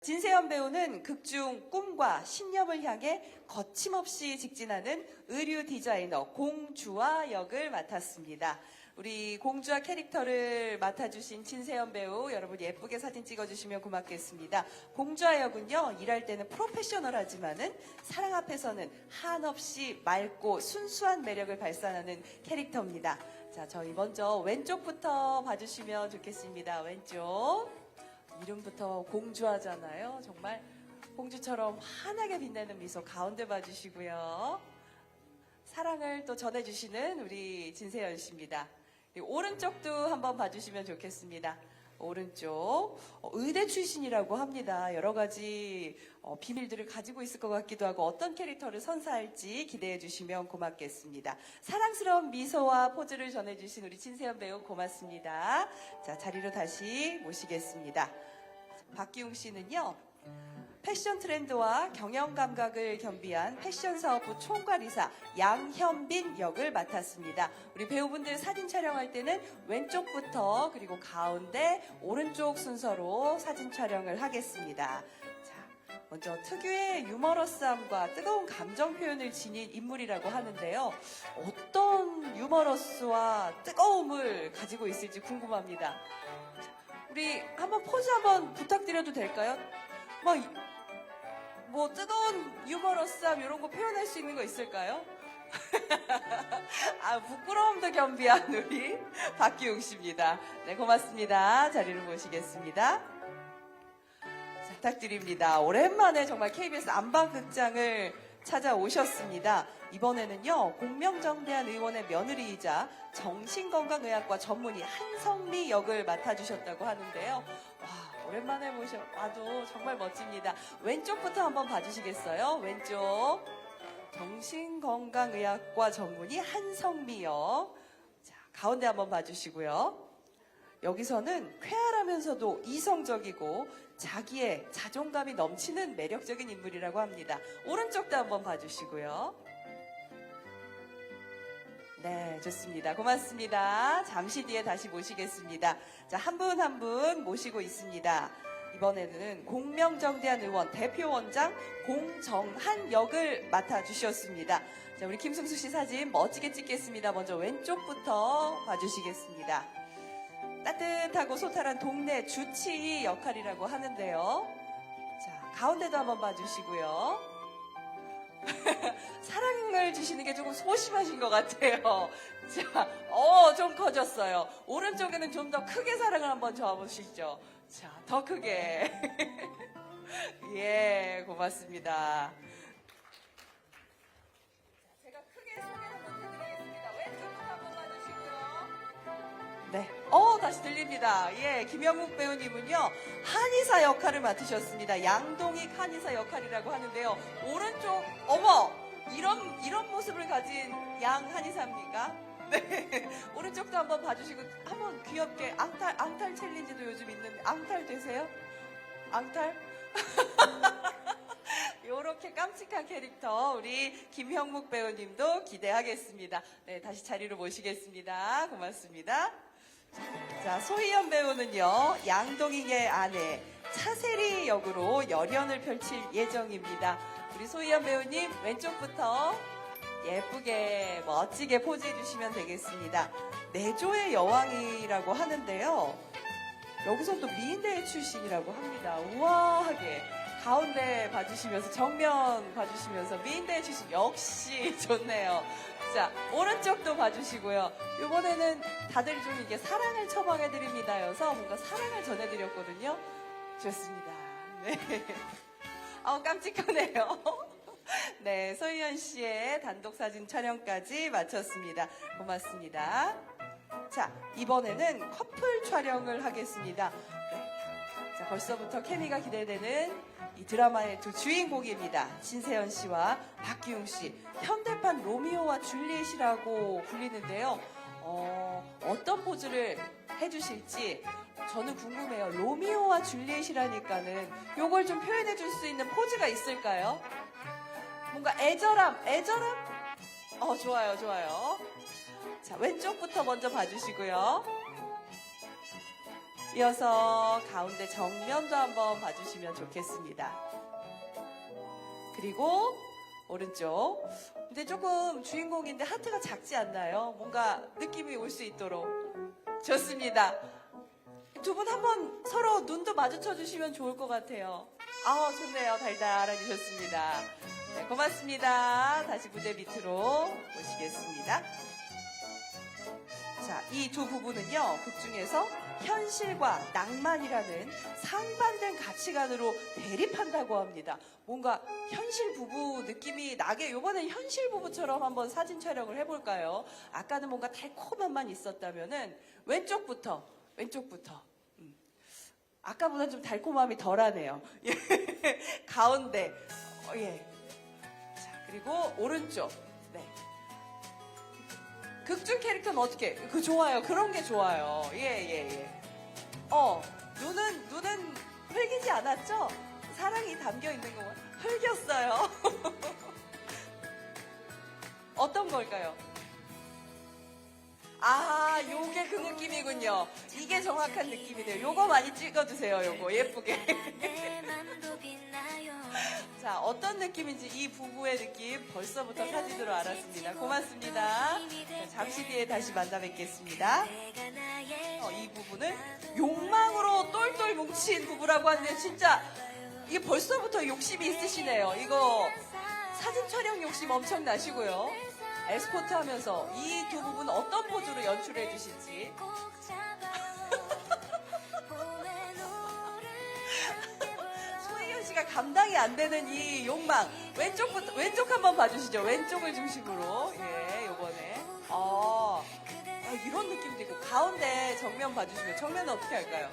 진세현 배우는 극중 꿈과 신념을 향해 거침없이 직진하는 의류 디자이너 공주아 역을 맡았습니다. 우리 공주아 캐릭터를 맡아주신 진세현 배우, 여러분 예쁘게 사진 찍어주시면 고맙겠습니다. 공주아 역은요, 일할 때는 프로페셔널하지만은 사랑 앞에서는 한없이 맑고 순수한 매력을 발산하는 캐릭터입니다. 자, 저희 먼저 왼쪽부터 봐주시면 좋겠습니다. 왼쪽. 이름부터 공주하잖아요. 정말 공주처럼 환하게 빛나는 미소 가운데 봐주시고요. 사랑을 또 전해주시는 우리 진세현 씨입니다. 오른쪽도 한번 봐주시면 좋겠습니다. 오른쪽 의대 출신이라고 합니다. 여러 가지 비밀들을 가지고 있을 것 같기도 하고 어떤 캐릭터를 선사할지 기대해 주시면 고맙겠습니다. 사랑스러운 미소와 포즈를 전해주신 우리 진세현 배우 고맙습니다. 자, 자리로 다시 모시겠습니다. 박기웅 씨는요, 패션 트렌드와 경영 감각을 겸비한 패션 사업부 총괄이사 양현빈 역을 맡았습니다. 우리 배우분들 사진 촬영할 때는 왼쪽부터 그리고 가운데 오른쪽 순서로 사진 촬영을 하겠습니다. 자, 먼저 특유의 유머러스함과 뜨거운 감정 표현을 지닌 인물이라고 하는데요. 어떤 유머러스와 뜨거움을 가지고 있을지 궁금합니다. 우리 한번 포즈 한번 부탁드려도 될까요? 뭐 뜨거운 유머러스함 이런 거 표현할 수 있는 거 있을까요? 부끄러움도 겸비한 우리 박기웅 씨입니다. 네, 고맙습니다. 자리를 모시겠습니다. 자, 부탁드립니다. 오랜만에 정말 KBS 안방극장을 찾아오셨습니다. 이번에는요, 공명정대한 의원의 며느리이자 정신건강의학과 전문의 한성미 역을 맡아주셨다고 하는데요. 와, 오랜만에 봐도 정말 멋집니다. 왼쪽부터 한번 봐주시겠어요? 왼쪽. 정신건강의학과 전문의 한성미 역. 자, 가운데 한번 봐주시고요. 여기서는 쾌활하면서도 이성적이고 자기의 자존감이 넘치는 매력적인 인물이라고 합니다. 오른쪽도 한번 봐주시고요. 네, 좋습니다. 고맙습니다. 잠시 뒤에 다시 모시겠습니다. 자, 한 분 한 분 모시고 있습니다. 이번에는 공명정대한 의원 대표원장 공정한 역을 맡아주셨습니다. 자, 우리 김승수 씨 사진 멋지게 찍겠습니다. 먼저 왼쪽부터 봐주시겠습니다. 따뜻하고 소탈한 동네 주치의 역할이라고 하는데요. 자, 가운데도 한번 봐주시고요. 사랑을 주시는 게 조금 소심하신 것 같아요. 자, 좀 커졌어요. 오른쪽에는 좀 더 크게 사랑을 한번 줘보시죠. 자, 더 크게. 예, 고맙습니다. 제가 크게 소개 한번 해드리겠습니다. 왼쪽부터 한번 봐주시고요. 네, 다시 들립니다. 예, 김영국 배우님은요, 한의사 역할을 맡으셨습니다. 양동익 한의사 역할이라고 하는데요. 오른쪽, 이런 모습을 가진 양 한의사입니까? 네, 오른쪽도 한번 봐주시고, 한번 귀엽게, 앙탈 챌린지도 요즘 있는데, 앙탈 되세요? 앙탈? 요렇게 깜찍한 캐릭터, 우리 김형묵 배우님도 기대하겠습니다. 네, 다시 자리로 모시겠습니다. 고맙습니다. 자, 소희연 배우는요, 양동익의 아내 차세리 역으로 열연을 펼칠 예정입니다. 우리 소희연 배우님 왼쪽부터 예쁘게 멋지게 포즈 해주시면 되겠습니다. 내조의 여왕이라고 하는데요, 여기서 또 미인대회 출신이라고 합니다. 우아하게 가운데 봐주시면서, 정면 봐주시면서 미인대회 출신 역시 좋네요. 자, 오른쪽도 봐주시고요. 이번에는 다들 좀 이게 사랑을 처방해드립니다여서 뭔가 사랑을 전해드렸거든요. 좋습니다. 네. 깜찍하네요. 네, 소희연 씨의 단독사진 촬영까지 마쳤습니다. 고맙습니다. 자, 이번에는 커플 촬영을 하겠습니다. 네. 자, 벌써부터 케미가 기대되는 이 드라마의 두 주인공입니다. 진세현 씨와 박기웅 씨. 현대판 로미오와 줄리엣이라고 불리는데요. 어떤 포즈를 해주실지 저는 궁금해요. 로미오와 줄리엣이라니까는 요걸 좀 표현해 줄 수 있는 포즈가 있을까요? 뭔가 애절함? 좋아요, 좋아요. 자, 왼쪽부터 먼저 봐주시고요. 이어서 가운데 정면도 한번 봐주시면 좋겠습니다. 그리고 오른쪽. 근데 조금 주인공인데 하트가 작지 않나요? 뭔가 느낌이 올 수 있도록. 좋습니다. 두 분 한번 서로 눈도 마주쳐 주시면 좋을 것 같아요. 아, 좋네요. 달달하니 좋습니다. 네, 고맙습니다. 다시 무대 밑으로 모시겠습니다. 자, 이 두 부부는요, 극 중에서 현실과 낭만이라는 상반된 가치관으로 대립한다고 합니다. 뭔가 현실 부부 느낌이 나게 이번엔 현실 부부처럼 한번 사진 촬영을 해볼까요? 아까는 뭔가 달콤함만 있었다면은 왼쪽부터. 아까보다 좀 달콤함이 덜하네요. 가운데. 예. 자, 그리고 오른쪽. 네. 극중 캐릭터는 어떻게? 그 좋아요. 그런 게 좋아요. 예. 눈은 흘기지 않았죠? 사랑이 담겨 있는 거 흘겼어요. 어떤 걸까요? 아, 요게 그 느낌이군요. 이게 정확한 느낌이네요. 요거 많이 찍어주세요. 요거 예쁘게. 자, 어떤 느낌인지 이 부부의 느낌 벌써부터 사진으로 알았습니다. 고맙습니다. 자, 잠시 뒤에 다시 만나 뵙겠습니다. 이 부부는 욕망으로 똘똘 뭉친 부부라고 하는데 진짜 이게 벌써부터 욕심이 있으시네요. 이거 사진 촬영 욕심 엄청 나시고요. 에스코트 하면서 이 두 부부는 어떤 포즈로 연출해 주실지. 소희연 씨가 감당이 안 되는 이 욕망. 왼쪽 한번 봐주시죠. 왼쪽을 중심으로. 예, 요번에. 이런 느낌도 있고. 가운데 정면 봐주시면. 정면은 어떻게 할까요?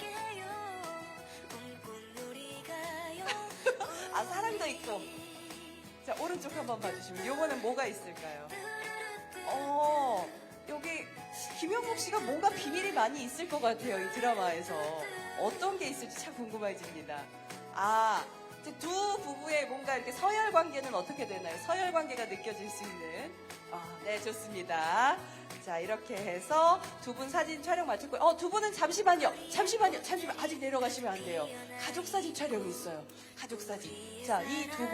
아, 사랑도 있고. 자, 오른쪽 한번 봐주시면. 요거는 뭐가 있을까요? 여기 김영국 씨가 뭔가 비밀이 많이 있을 것 같아요. 이 드라마에서. 어떤 게 있을지 참 궁금해집니다. 이제 두 부부의 뭔가 이렇게 서열 관계는 어떻게 되나요? 서열 관계가 느껴질 수 있는. 네, 좋습니다. 자, 이렇게 해서 두 분 사진 촬영 마쳤고요. 두 분은 잠시만요. 아직 내려가시면 안 돼요. 가족 사진 촬영이 있어요. 가족 사진. 자, 이 두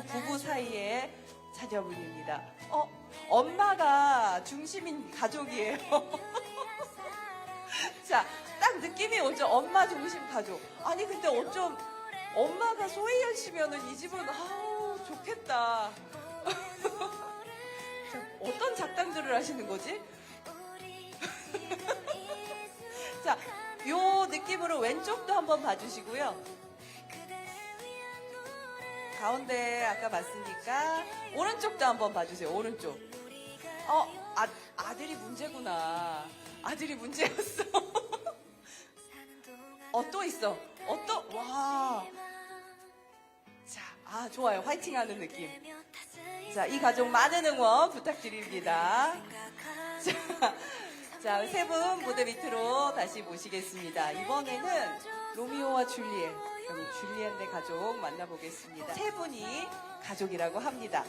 부부 사이에 자녀분입니다. 엄마가 중심인 가족이에요. 자, 딱 느낌이 오죠? 엄마 중심 가족. 아니, 근데 어쩜 엄마가 소희연 씨면은 이 집은, 좋겠다. 어떤 작당들을 하시는 거지? 자, 요 느낌으로 왼쪽도 한번 봐주시고요. 가운데 아까 봤으니까 오른쪽도 한번 봐주세요. 오른쪽. 아들이 문제구나. 아들이 문제였어. 또 있어. 와. 자, 좋아요. 화이팅 하는 느낌. 자, 이 가족 많은 응원 부탁드립니다. 자, 세 분 무대 밑으로 다시 모시겠습니다. 이번에는 로미오와 줄리엣, 여기 줄리엣의 가족 만나보겠습니다. 세 분이 가족이라고 합니다.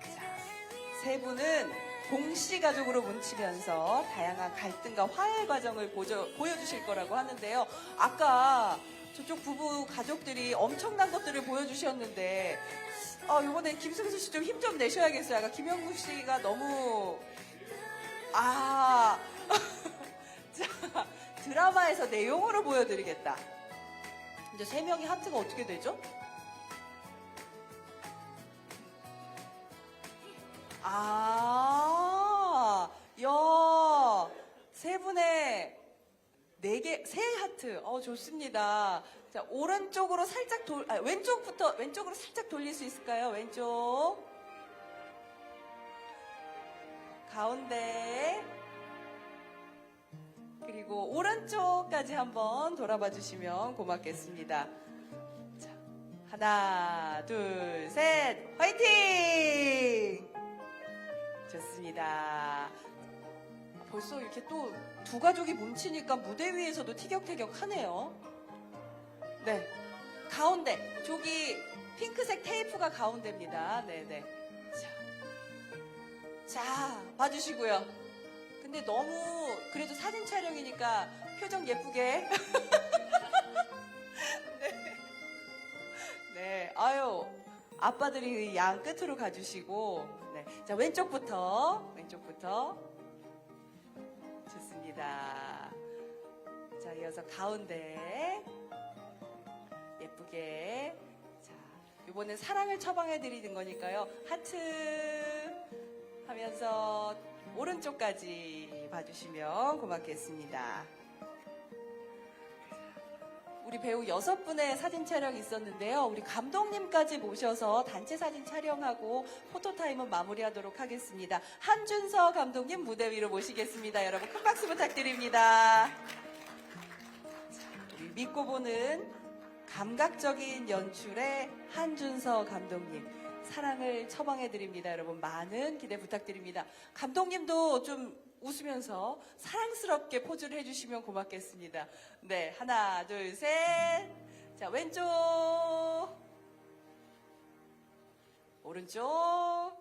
자, 세 분은 공씨 가족으로 뭉치면서 다양한 갈등과 화해 과정을 보여주실 거라고 하는데요. 아까 저쪽 부부 가족들이 엄청난 것들을 보여주셨는데 이번에 김승수 씨 좀 힘 좀 내셔야겠어요. 아까 김영국 씨가 너무 자, 드라마에서 내용으로 보여드리겠다. 이제 세 명이 하트가 어떻게 되죠? 세 분의 세 하트. 좋습니다. 자, 오른쪽으로 살짝 왼쪽으로 살짝 돌릴 수 있을까요? 왼쪽. 가운데. 그리고 오른쪽까지 한번 돌아봐 주시면 고맙겠습니다. 자, 하나, 둘, 셋, 화이팅! 좋습니다. 벌써 이렇게 또 두 가족이 뭉치니까 무대 위에서도 티격태격하네요. 네, 가운데 저기 핑크색 테이프가 가운데입니다. 네네. 자, 봐주시고요. 근데 너무 그래도 사진 촬영이니까 표정 예쁘게. 네. 네, 아유, 아빠들이 양 끝으로 가주시고, 네. 자, 왼쪽부터. 좋습니다. 자, 이어서 가운데. 예쁘게. 자, 이번엔 사랑을 처방해 드리는 거니까요. 하트 하면서 오른쪽까지 봐주시면 고맙겠습니다. 우리 배우 6분의 사진 촬영이 있었는데요. 우리 감독님까지 모셔서 단체 사진 촬영하고 포토타임은 마무리하도록 하겠습니다. 한준서 감독님 무대 위로 모시겠습니다. 여러분 큰 박수 부탁드립니다. 우리 믿고 보는 감각적인 연출의 한준서 감독님. 사랑을 처방해드립니다. 여러분 많은 기대 부탁드립니다. 감독님도 좀 웃으면서 사랑스럽게 포즈를 해주시면 고맙겠습니다. 네, 하나, 둘, 셋. 자, 왼쪽. 오른쪽.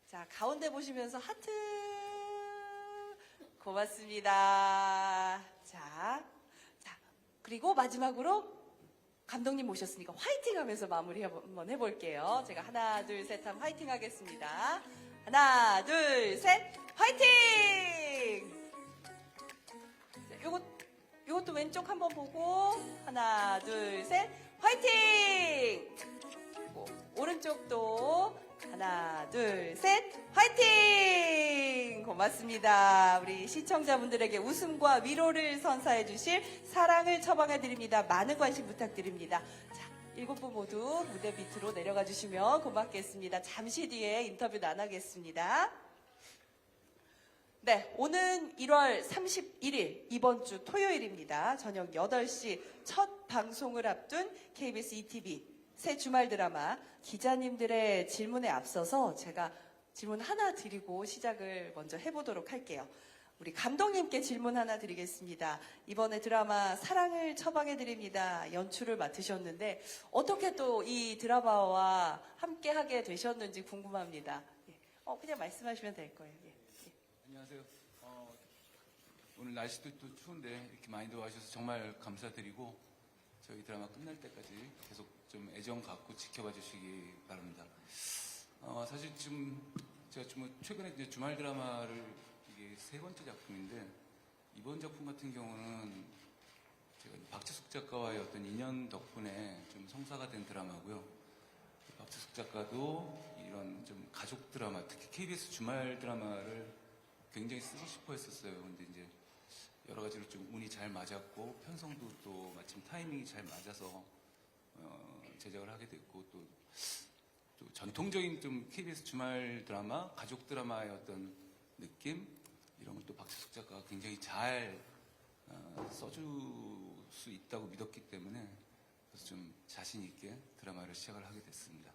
자, 가운데 보시면서 하트. 고맙습니다. 자, 그리고 마지막으로 감독님 모셨으니까 화이팅 하면서 마무리 한번 해볼게요. 제가 하나, 둘, 셋 하면 화이팅 하겠습니다. 하나, 둘, 셋, 화이팅! 요것도 왼쪽 한번 보고, 하나, 둘, 셋, 화이팅! 그리고 오른쪽도, 하나, 둘, 셋, 화이팅! 고맙습니다. 우리 시청자분들에게 웃음과 위로를 선사해 주실 사랑을 처방해 드립니다. 많은 관심 부탁드립니다. 자, 7분 모두 무대 밑으로 내려가 주시면 고맙겠습니다. 잠시 뒤에 인터뷰 나누겠습니다. 네, 오는 1월 31일 이번 주 토요일입니다. 저녁 8시 첫 방송을 앞둔 KBS ETV 새 주말 드라마 기자님들의 질문에 앞서서 제가 질문 하나 드리고 시작을 먼저 해보도록 할게요. 우리 감독님께 질문 하나 드리겠습니다. 이번에 드라마 사랑을 처방해드립니다. 연출을 맡으셨는데 어떻게 또 이 드라마와 함께 하게 되셨는지 궁금합니다. 예. 그냥 말씀하시면 될 거예요. 예. 예. 안녕하세요. 오늘 날씨도 또 추운데 이렇게 많이들 와주셔서 정말 감사드리고 저희 드라마 끝날 때까지 계속 좀 애정 갖고 지켜봐 주시기 바랍니다. 사실 지금 제가 최근에 이제 주말 드라마를 이게 3번째 작품인데 이번 작품 같은 경우는 제가 박지숙 작가와의 어떤 인연 덕분에 좀 성사가 된 드라마고요. 박지숙 작가도 이런 좀 가족 드라마, 특히 KBS 주말 드라마를 굉장히 쓰고 싶어 했었어요. 근데 이제 여러 가지로 좀 운이 잘 맞았고 편성도 또 마침 타이밍이 잘 맞아서 제작을 하게 됐고 또 전통적인 좀 KBS 주말 드라마, 가족 드라마의 어떤 느낌 이런 걸 또 박지숙 작가가 굉장히 잘 써줄 수 있다고 믿었기 때문에 그래서 좀 자신 있게 드라마를 시작을 하게 됐습니다.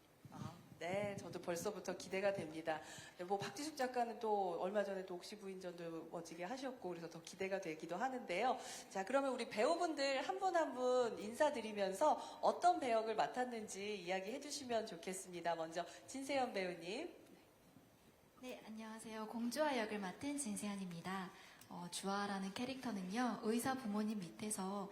네, 저도 벌써부터 기대가 됩니다. 네, 박지숙 작가는 또 얼마 전에 또 옥시부인전도 멋지게 하셨고 그래서 더 기대가 되기도 하는데요. 자, 그러면 우리 배우분들 한 분 한 분 인사드리면서 어떤 배역을 맡았는지 이야기해 주시면 좋겠습니다. 먼저 진세연 배우님. 네, 안녕하세요. 공주아 역을 맡은 진세연입니다. 주아라는 캐릭터는요, 의사 부모님 밑에서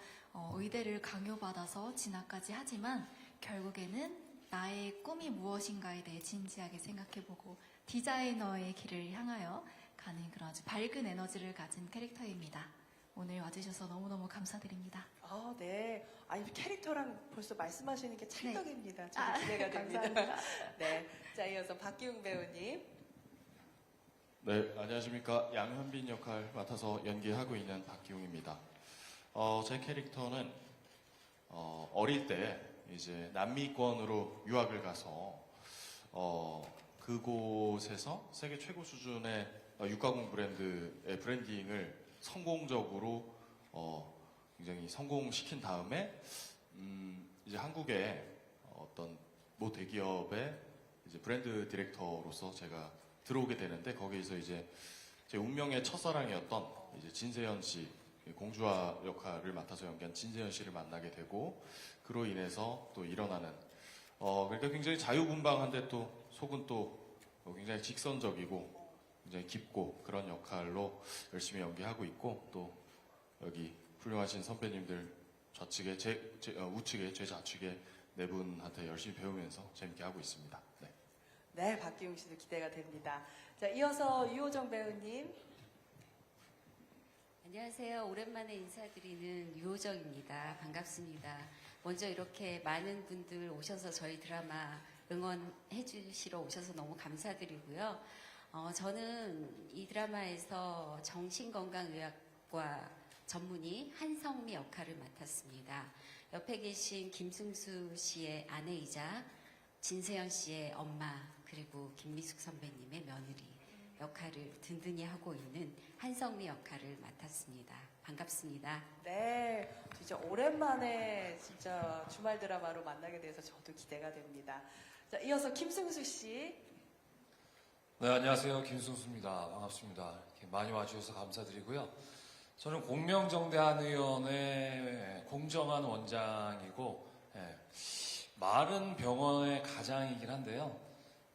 의대를 강요받아서 진학까지 하지만 결국에는 나의 꿈이 무엇인가에 대해 진지하게 생각해보고 디자이너의 길을 향하여 가는 그런 아주 밝은 에너지를 가진 캐릭터입니다. 오늘 와주셔서 너무너무 감사드립니다. 네. 아니, 캐릭터랑 벌써 말씀하시는 게 찰떡입니다. 저도 기대가 됩니다. 감사합니다. 네. 자, 이어서 박기웅 배우님. 네, 안녕하십니까. 양현빈 역할 맡아서 연기하고 있는 박기웅입니다. 제 캐릭터는 어릴 때 이제 남미권으로 유학을 가서 그곳에서 세계 최고 수준의 육가공 브랜드의 브랜딩을 성공적으로 굉장히 성공시킨 다음에 이제 한국의 어떤 모 대기업의 이제 브랜드 디렉터로서 제가 들어오게 되는데 거기에서 이제 제 운명의 첫사랑이었던 이제 진세연 씨, 공주아 역할을 맡아서 연기한 진세연 씨를 만나게 되고 그로 인해서 또 일어나는 그러니까 굉장히 자유분방한데 또 속은 또 굉장히 직선적이고 굉장히 깊고 그런 역할로 열심히 연기하고 있고 또 여기 훌륭하신 선배님들 좌측에 우측에 제 좌측에 네 분한테 열심히 배우면서 재밌게 하고 있습니다. 네. 네, 박기웅 씨도 기대가 됩니다. 자, 이어서 유호정 배우님. 안녕하세요. 오랜만에 인사드리는 유호정입니다. 반갑습니다. 먼저 이렇게 많은 분들 오셔서 저희 드라마 응원해 주시러 오셔서 너무 감사드리고요. 저는 이 드라마에서 정신건강의학과 전문의 한성미 역할을 맡았습니다. 옆에 계신 김승수 씨의 아내이자 진세현 씨의 엄마 그리고 김미숙 선배님의 며느리 역할을 든든히 하고 있는 한성미 역할을 맡았습니다. 반갑습니다. 네, 진짜 오랜만에 진짜 주말 드라마로 만나게 돼서 저도 기대가 됩니다. 자, 이어서 김승수 씨. 네, 안녕하세요. 김승수입니다. 반갑습니다. 이렇게 많이 와주셔서 감사드리고요. 저는 공명정대한 의원의 공정한 원장이고, 마른 병원의 가장이긴 한데요.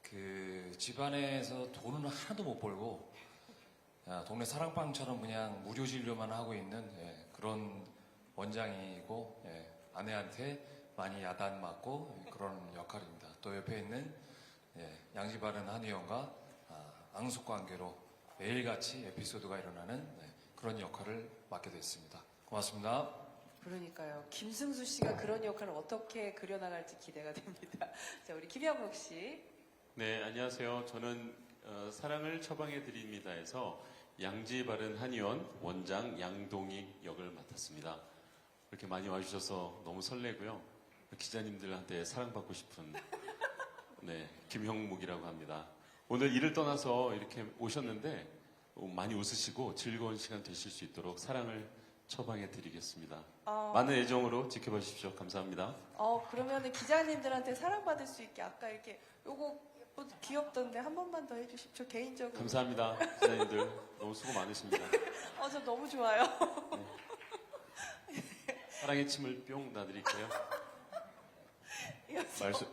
그 집안에서 돈은 하나도 못 벌고, 동네 사랑방처럼 그냥 무료 진료만 하고 있는 그런 원장이고, 아내한테 많이 야단 맞고 그런 역할입니다. 또 옆에 있는 양지바른 한 의원과 앙숙관계로 매일같이 에피소드가 일어나는 그런 역할을 맡게 됐습니다. 고맙습니다. 그러니까요. 김승수 씨가 그런 역할을 어떻게 그려나갈지 기대가 됩니다. 자, 우리 김영록 씨. 네, 안녕하세요. 저는 사랑을 처방해 드립니다에서 양지 바른 한의원 원장 양동희 역을 맡았습니다. 이렇게 많이 와주셔서 너무 설레고요. 기자님들한테 사랑받고 싶은 김형묵이라고 합니다. 오늘 일을 떠나서 이렇게 오셨는데 많이 웃으시고 즐거운 시간 되실 수 있도록 사랑을 처방해 드리겠습니다. 많은 애정으로 지켜봐 주십시오. 감사합니다. 그러면은 기자님들한테 사랑받을 수 있게 아까 이렇게 요거 귀엽던데 한 번만 더 해주십시오. 저 개인적으로. 감사합니다. 기자님들 너무 수고 많으십니다. 저 너무 좋아요. 사랑의 침을 뿅 놔드릴게요.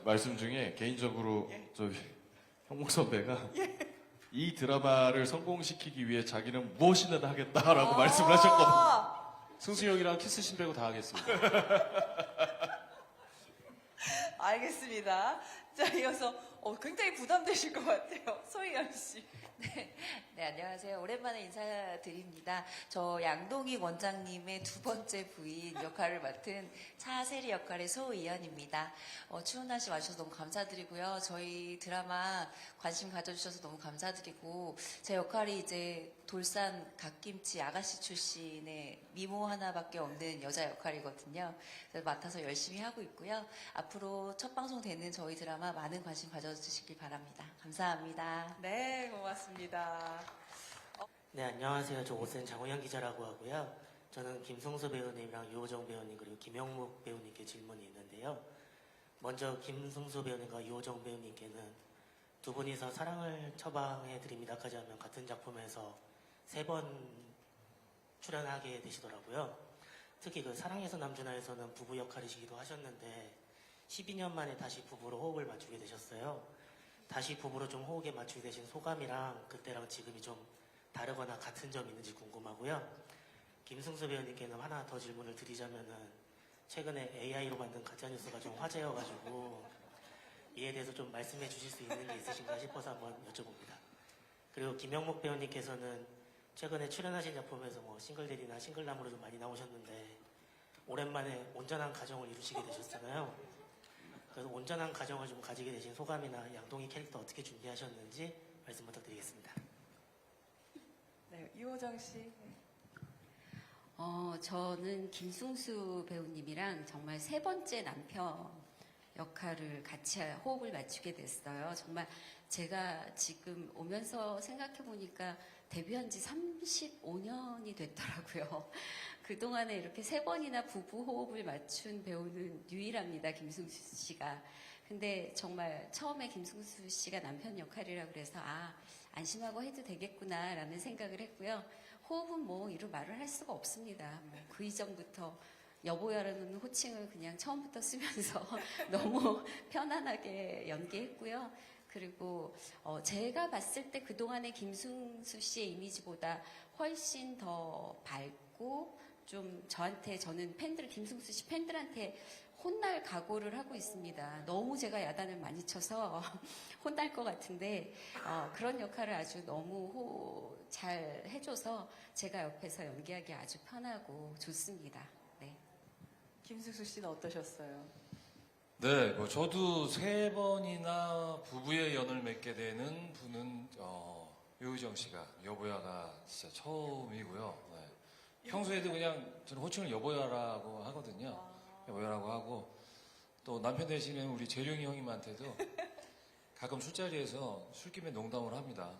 말씀 중에 개인적으로 저기 형목 선배가 이 드라마를 성공시키기 위해 자기는 무엇이든 하겠다라고 말씀을 하셨거든요. 승수 형이랑 키스신 빼고 다 하겠습니다. 알겠습니다. 자, 이어서 굉장히 부담되실 것 같아요. 소희연 씨. 네, 안녕하세요. 오랜만에 인사드립니다. 저 양동희 원장님의 두 번째 부인 역할을 맡은 차세리 역할의 소이연입니다. 추운 날씨 와주셔서 너무 감사드리고요. 저희 드라마 관심 가져주셔서 너무 감사드리고, 제 역할이 이제 돌산 갓김치 아가씨 출신의 미모 하나밖에 없는 여자 역할이거든요. 그래서 맡아서 열심히 하고 있고요. 앞으로 첫 방송 되는 저희 드라마 많은 관심 가져주시길 바랍니다. 감사합니다. 네, 고맙습니다. 네, 안녕하세요. 저 오센 장호영 기자라고 하고요. 저는 김성수 배우님이랑 유호정 배우님 그리고 김영묵 배우님께 질문이 있는데요. 먼저 김성수 배우님과 유호정 배우님께는 두 분이서 사랑을 처방해 드립니다까지 하면 같은 작품에서 3번 출연하게 되시더라고요. 특히 그 사랑에서 남준하에서는 부부 역할이시기도 하셨는데 12년 만에 다시 부부로 호흡을 맞추게 되셨어요. 다시 부부로 좀 호흡에 맞추게 되신 소감이랑 그때랑 지금이 좀 다르거나 같은 점이 있는지 궁금하고요. 김승수 배우님께는 하나 더 질문을 드리자면은 최근에 AI로 만든 가짜뉴스가 좀 화제여가지고 이에 대해서 좀 말씀해 주실 수 있는 게 있으신가 싶어서 한번 여쭤봅니다. 그리고 김영목 배우님께서는 최근에 출연하신 작품에서 뭐 싱글데리나 싱글남으로 좀 많이 나오셨는데 오랜만에 온전한 가정을 이루시게 되셨잖아요. 그래서 온전한 가정을 좀 가지게 되신 소감이나 양동희 캐릭터 어떻게 준비하셨는지 말씀 부탁드리겠습니다. 네, 유호정 씨. 저는 김승수 배우님이랑 정말 3번째 남편 역할을 같이 호흡을 맞추게 됐어요. 정말 제가 지금 오면서 생각해보니까 데뷔한 지 35년이 됐더라고요. 그동안에 이렇게 3번이나 부부 호흡을 맞춘 배우는 유일합니다. 김승수 씨가. 근데 정말 처음에 김승수 씨가 남편 역할이라 그래서 안심하고 해도 되겠구나라는 생각을 했고요. 호흡은 뭐 이루 말을 할 수가 없습니다. 그 이전부터 여보야라는 호칭을 그냥 처음부터 쓰면서 너무 편안하게 연기했고요. 그리고 제가 봤을 때 그동안의 김승수 씨의 이미지보다 훨씬 더 밝고 좀 저는 김승수 씨 팬들한테 혼날 각오를 하고 있습니다. 너무 제가 야단을 많이 쳐서 혼날 것 같은데 그런 역할을 아주 너무 잘 해줘서 제가 옆에서 연기하기 아주 편하고 좋습니다. 네. 김승수 씨는 어떠셨어요? 네, 뭐 저도 3번이나 부부의 연을 맺게 되는 분은 유우정 씨가 여보야가 진짜 처음이고요. 네. 평소에도 그냥 저는 호칭을 여보야라고 하거든요. 여보야라고 하고 또 남편 되시는 우리 재룡이 형님한테도 가끔 술자리에서 술김에 농담을 합니다.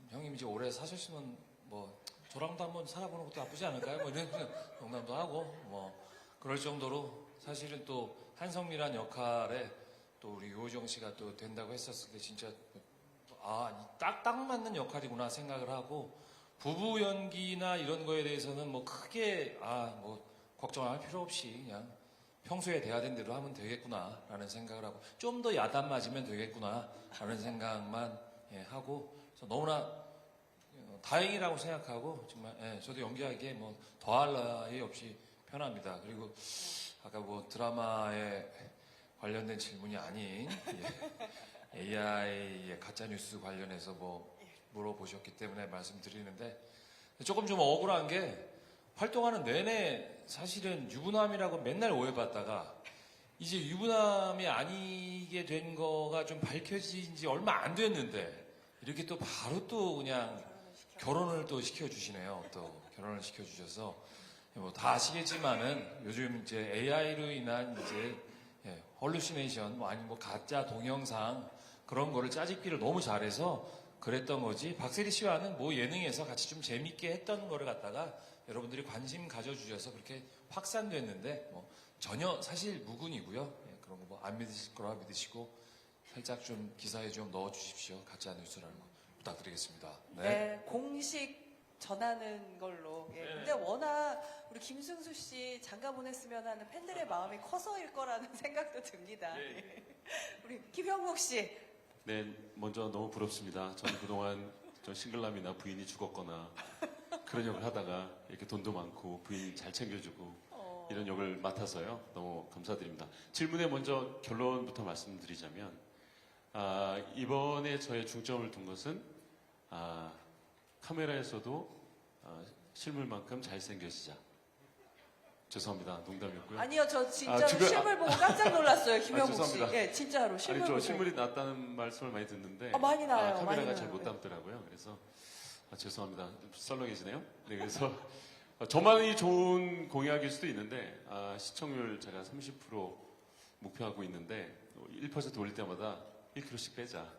형님 이제 오래 사셨으면 뭐 저랑도 한번 살아보는 것도 나쁘지 않을까요? 뭐 이런 농담도 하고 뭐 그럴 정도로 사실은 또 한성미란 역할에 또 우리 요정 씨가 또 된다고 했었을 때 진짜 딱 맞는 역할이구나 생각을 하고 부부 연기나 이런 거에 대해서는 뭐 크게 뭐 걱정할 필요 없이 그냥 평소에 돼야 되는 대로 하면 되겠구나라는 생각을 하고 좀 더 야단 맞으면 되겠구나라는 생각만 하고 그래서 너무나 다행이라고 생각하고 정말 저도 연기하기에 뭐 더할 나위 없이 편합니다. 그리고 아까 뭐 드라마에 관련된 질문이 아닌 AI의 가짜뉴스 관련해서 뭐 물어보셨기 때문에 말씀드리는데 조금 좀 억울한 게 활동하는 내내 사실은 유부남이라고 맨날 오해받다가 이제 유부남이 아니게 된 거가 좀 밝혀진 지 얼마 안 됐는데 이렇게 또 바로 또 그냥 결혼을 또 시켜주시네요. 또 결혼을 시켜주셔서 뭐 다 아시겠지만은 요즘 이제 AI로 인한 이제 헐루시네이션 뭐 아니면 뭐 가짜 동영상 그런 거를 짜집기를 너무 잘해서 그랬던 거지 박세리 씨와는 뭐 예능에서 같이 좀 재밌게 했던 거를 갖다가 여러분들이 관심 가져주셔서 그렇게 확산됐는데 뭐 전혀 사실 무근이고요. 그런 거 뭐 안 믿으실 거라 믿으시고 살짝 좀 기사에 좀 넣어주십시오. 가짜 뉴스라는 거 부탁드리겠습니다. 네, 공식 전하는 걸로. 근데 워낙 우리 김승수 씨 장가 보냈으면 하는 팬들의 마음이 커서일 거라는 생각도 듭니다. 우리 김형국 씨. 네, 먼저 너무 부럽습니다. 저는 그동안 싱글남이나 부인이 죽었거나 그런 역을 하다가 이렇게 돈도 많고 부인 잘 챙겨주고 이런 역을 맡아서요. 너무 감사드립니다. 질문에 먼저 결론부터 말씀드리자면 이번에 저의 중점을 둔 것은 카메라에서도 실물만큼 잘생겨지자. 죄송합니다. 농담이었고요. 아니요, 저 진짜 실물 보고 깜짝 놀랐어요, 김형국 씨. 죄송합니다. 예, 진짜로 실물 보고. 실물이 낫다는 말씀을 많이 듣는데 많이 나요. 카메라가 많이 잘 나요. 못 담더라고요. 그래서 죄송합니다. 좀 썰렁해지네요. 네, 그래서 저만이 좋은 공약일 수도 있는데 시청률 제가 30% 목표하고 있는데 1% 올릴 때마다 1kg씩 빼자.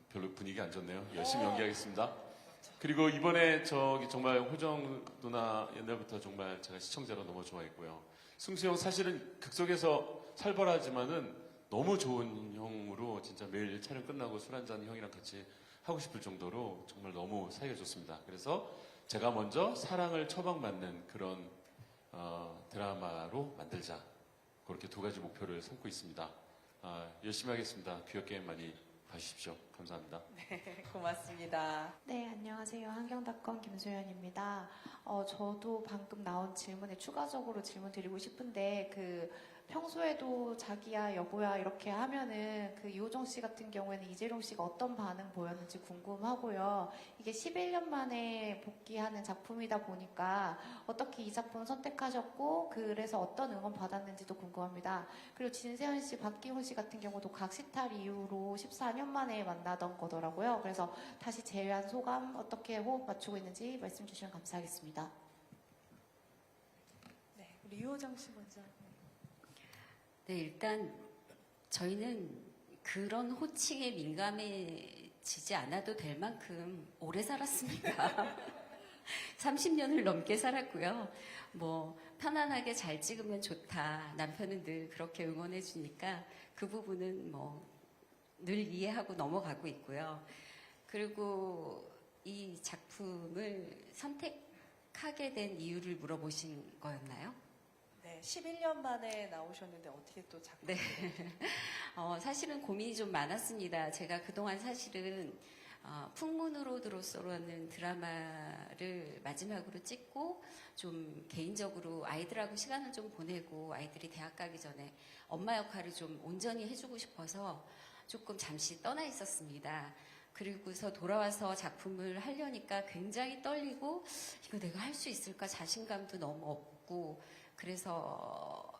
별로 분위기 안 좋네요. 열심히 연기하겠습니다. 그리고 이번에 정말 호정 누나 옛날부터 정말 제가 시청자로 너무 좋아했고요. 승수 형 사실은 극속에서 살벌하지만은 너무 좋은 형으로 진짜 매일 촬영 끝나고 술 한잔 형이랑 같이 하고 싶을 정도로 정말 너무 사이가 좋습니다. 그래서 제가 먼저 사랑을 처방받는 그런 드라마로 만들자. 그렇게 2가지 목표를 삼고 있습니다. 열심히 하겠습니다. 귀엽게 많이 봐주십시오. 감사합니다. 네, 고맙습니다. 네, 안녕하세요. 한경닷컴 김소연입니다. 저도 방금 나온 질문에 추가적으로 질문 드리고 싶은데, 평소에도 자기야, 여보야 이렇게 하면은 이호정 씨 같은 경우에는 이재룡 씨가 어떤 반응 보였는지 궁금하고요. 이게 11년 만에 복귀하는 작품이다 보니까 어떻게 이 작품 선택하셨고, 그래서 어떤 응원 받았는지도 궁금합니다. 그리고 진세현 씨, 박기훈 씨 같은 경우도 각시탈 이후로 14년 만에 만나던 거더라고요. 그래서 다시 재회한 소감, 어떻게 호흡 맞추고 있는지 말씀 주시면 감사하겠습니다. 네, 우리 유호정 씨 먼저. 네, 일단 저희는 그런 호칭에 민감해지지 않아도 될 만큼 오래 살았습니다. 30년을 넘게 살았고요. 뭐 편안하게 잘 찍으면 좋다. 남편은 늘 그렇게 응원해 주니까 그 부분은 뭐 늘 이해하고 넘어가고 있고요. 그리고 이 작품을 선택하게 된 이유를 물어보신 거였나요? 네. 11년 만에 나오셨는데 어떻게 또 작품? 네. 사실은 고민이 좀 많았습니다. 제가 그동안 사실은 풍문으로 들어서라는 드라마를 마지막으로 찍고 좀 개인적으로 아이들하고 시간을 좀 보내고 아이들이 대학 가기 전에 엄마 역할을 좀 온전히 해주고 싶어서 조금 잠시 떠나 있었습니다. 그리고서 돌아와서 작품을 하려니까 굉장히 떨리고 이거 내가 할 수 있을까 자신감도 너무 없고 그래서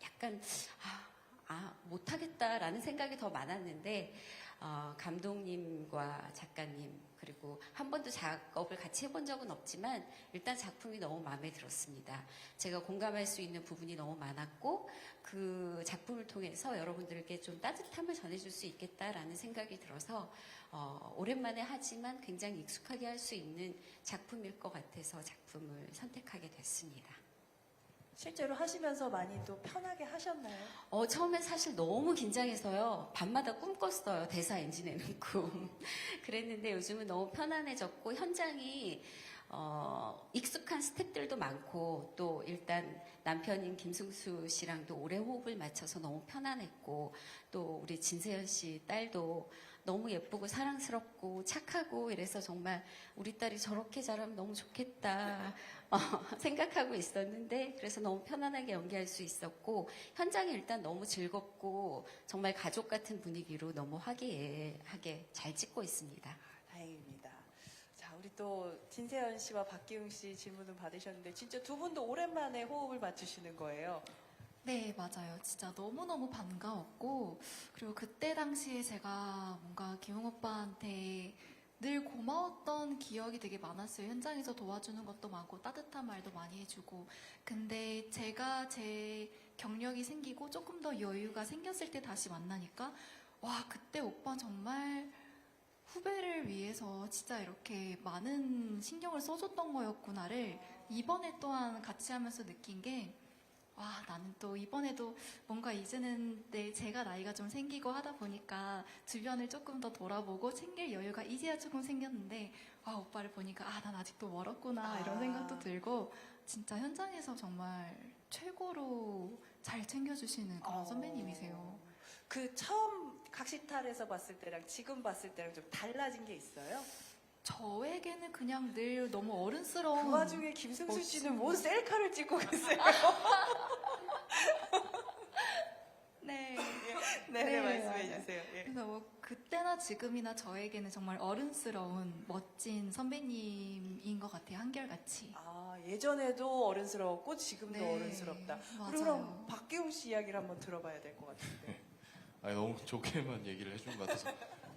약간 못하겠다라는 생각이 더 많았는데 감독님과 작가님 그리고 한 번도 작업을 같이 해본 적은 없지만 일단 작품이 너무 마음에 들었습니다. 제가 공감할 수 있는 부분이 너무 많았고 그 작품을 통해서 여러분들께 좀 따뜻함을 전해줄 수 있겠다라는 생각이 들어서 오랜만에 하지만 굉장히 익숙하게 할 수 있는 작품일 것 같아서 작품을 선택하게 됐습니다. 실제로 하시면서 많이 또 편하게 하셨나요? 처음에 사실 너무 긴장해서요. 밤마다 꿈 꿨어요. 대사 엔지 내는 꿈. 그랬는데 요즘은 너무 편안해졌고 현장이 익숙한 스태프들도 많고 또 일단 남편인 김승수 씨랑도 오래 호흡을 맞춰서 너무 편안했고 또 우리 진세현 씨 딸도 너무 예쁘고 사랑스럽고 착하고 이래서 정말 우리 딸이 저렇게 자라면 너무 좋겠다 생각하고 있었는데 그래서 너무 편안하게 연기할 수 있었고 현장이 일단 너무 즐겁고 정말 가족 같은 분위기로 너무 화기애애하게 잘 찍고 있습니다. 다행입니다. 자, 우리 또 진세현 씨와 박기웅 씨 질문을 받으셨는데 진짜 두 분도 오랜만에 호흡을 맞추시는 거예요. 네, 맞아요. 진짜 너무너무 반가웠고, 그리고 그때 당시에 제가 뭔가 기웅 오빠한테 늘 고마웠던 기억이 되게 많았어요. 현장에서 도와주는 것도 많고, 따뜻한 말도 많이 해주고. 근데 제가 제 경력이 생기고 조금 더 여유가 생겼을 때 다시 만나니까, 와, 그때 오빠 정말 후배를 위해서 진짜 이렇게 많은 신경을 써줬던 거였구나를 이번에 또한 같이 하면서 느낀 게, 와, 나는 또 이번에도 뭔가 이제는 제가 나이가 좀 생기고 하다 보니까 주변을 조금 더 돌아보고 챙길 여유가 이제야 조금 생겼는데, 오빠를 보니까, 난 아직도 멀었구나, 이런 생각도 들고, 진짜 현장에서 정말 최고로 잘 챙겨주시는 그런 선배님이세요. 그 처음 각시탈에서 봤을 때랑 지금 봤을 때랑 좀 달라진 게 있어요? 저에게는 그냥 늘 너무 어른스러운. 그 와중에 김승수 씨는 멋진- 뭔 셀카를 찍고 계세요? 네. 네, 말씀해 맞아요. 주세요. 예. 그래서 뭐 그때나 지금이나 저에게는 정말 어른스러운 멋진 선배님인 것 같아요. 한결같이. 예전에도 어른스러웠고 지금도 네, 어른스럽다. 맞아요. 우리 그럼 박기웅 씨 이야기를 한번 들어봐야 될 것 같은데. 너무 좋게만 얘기를 해준 것 같아서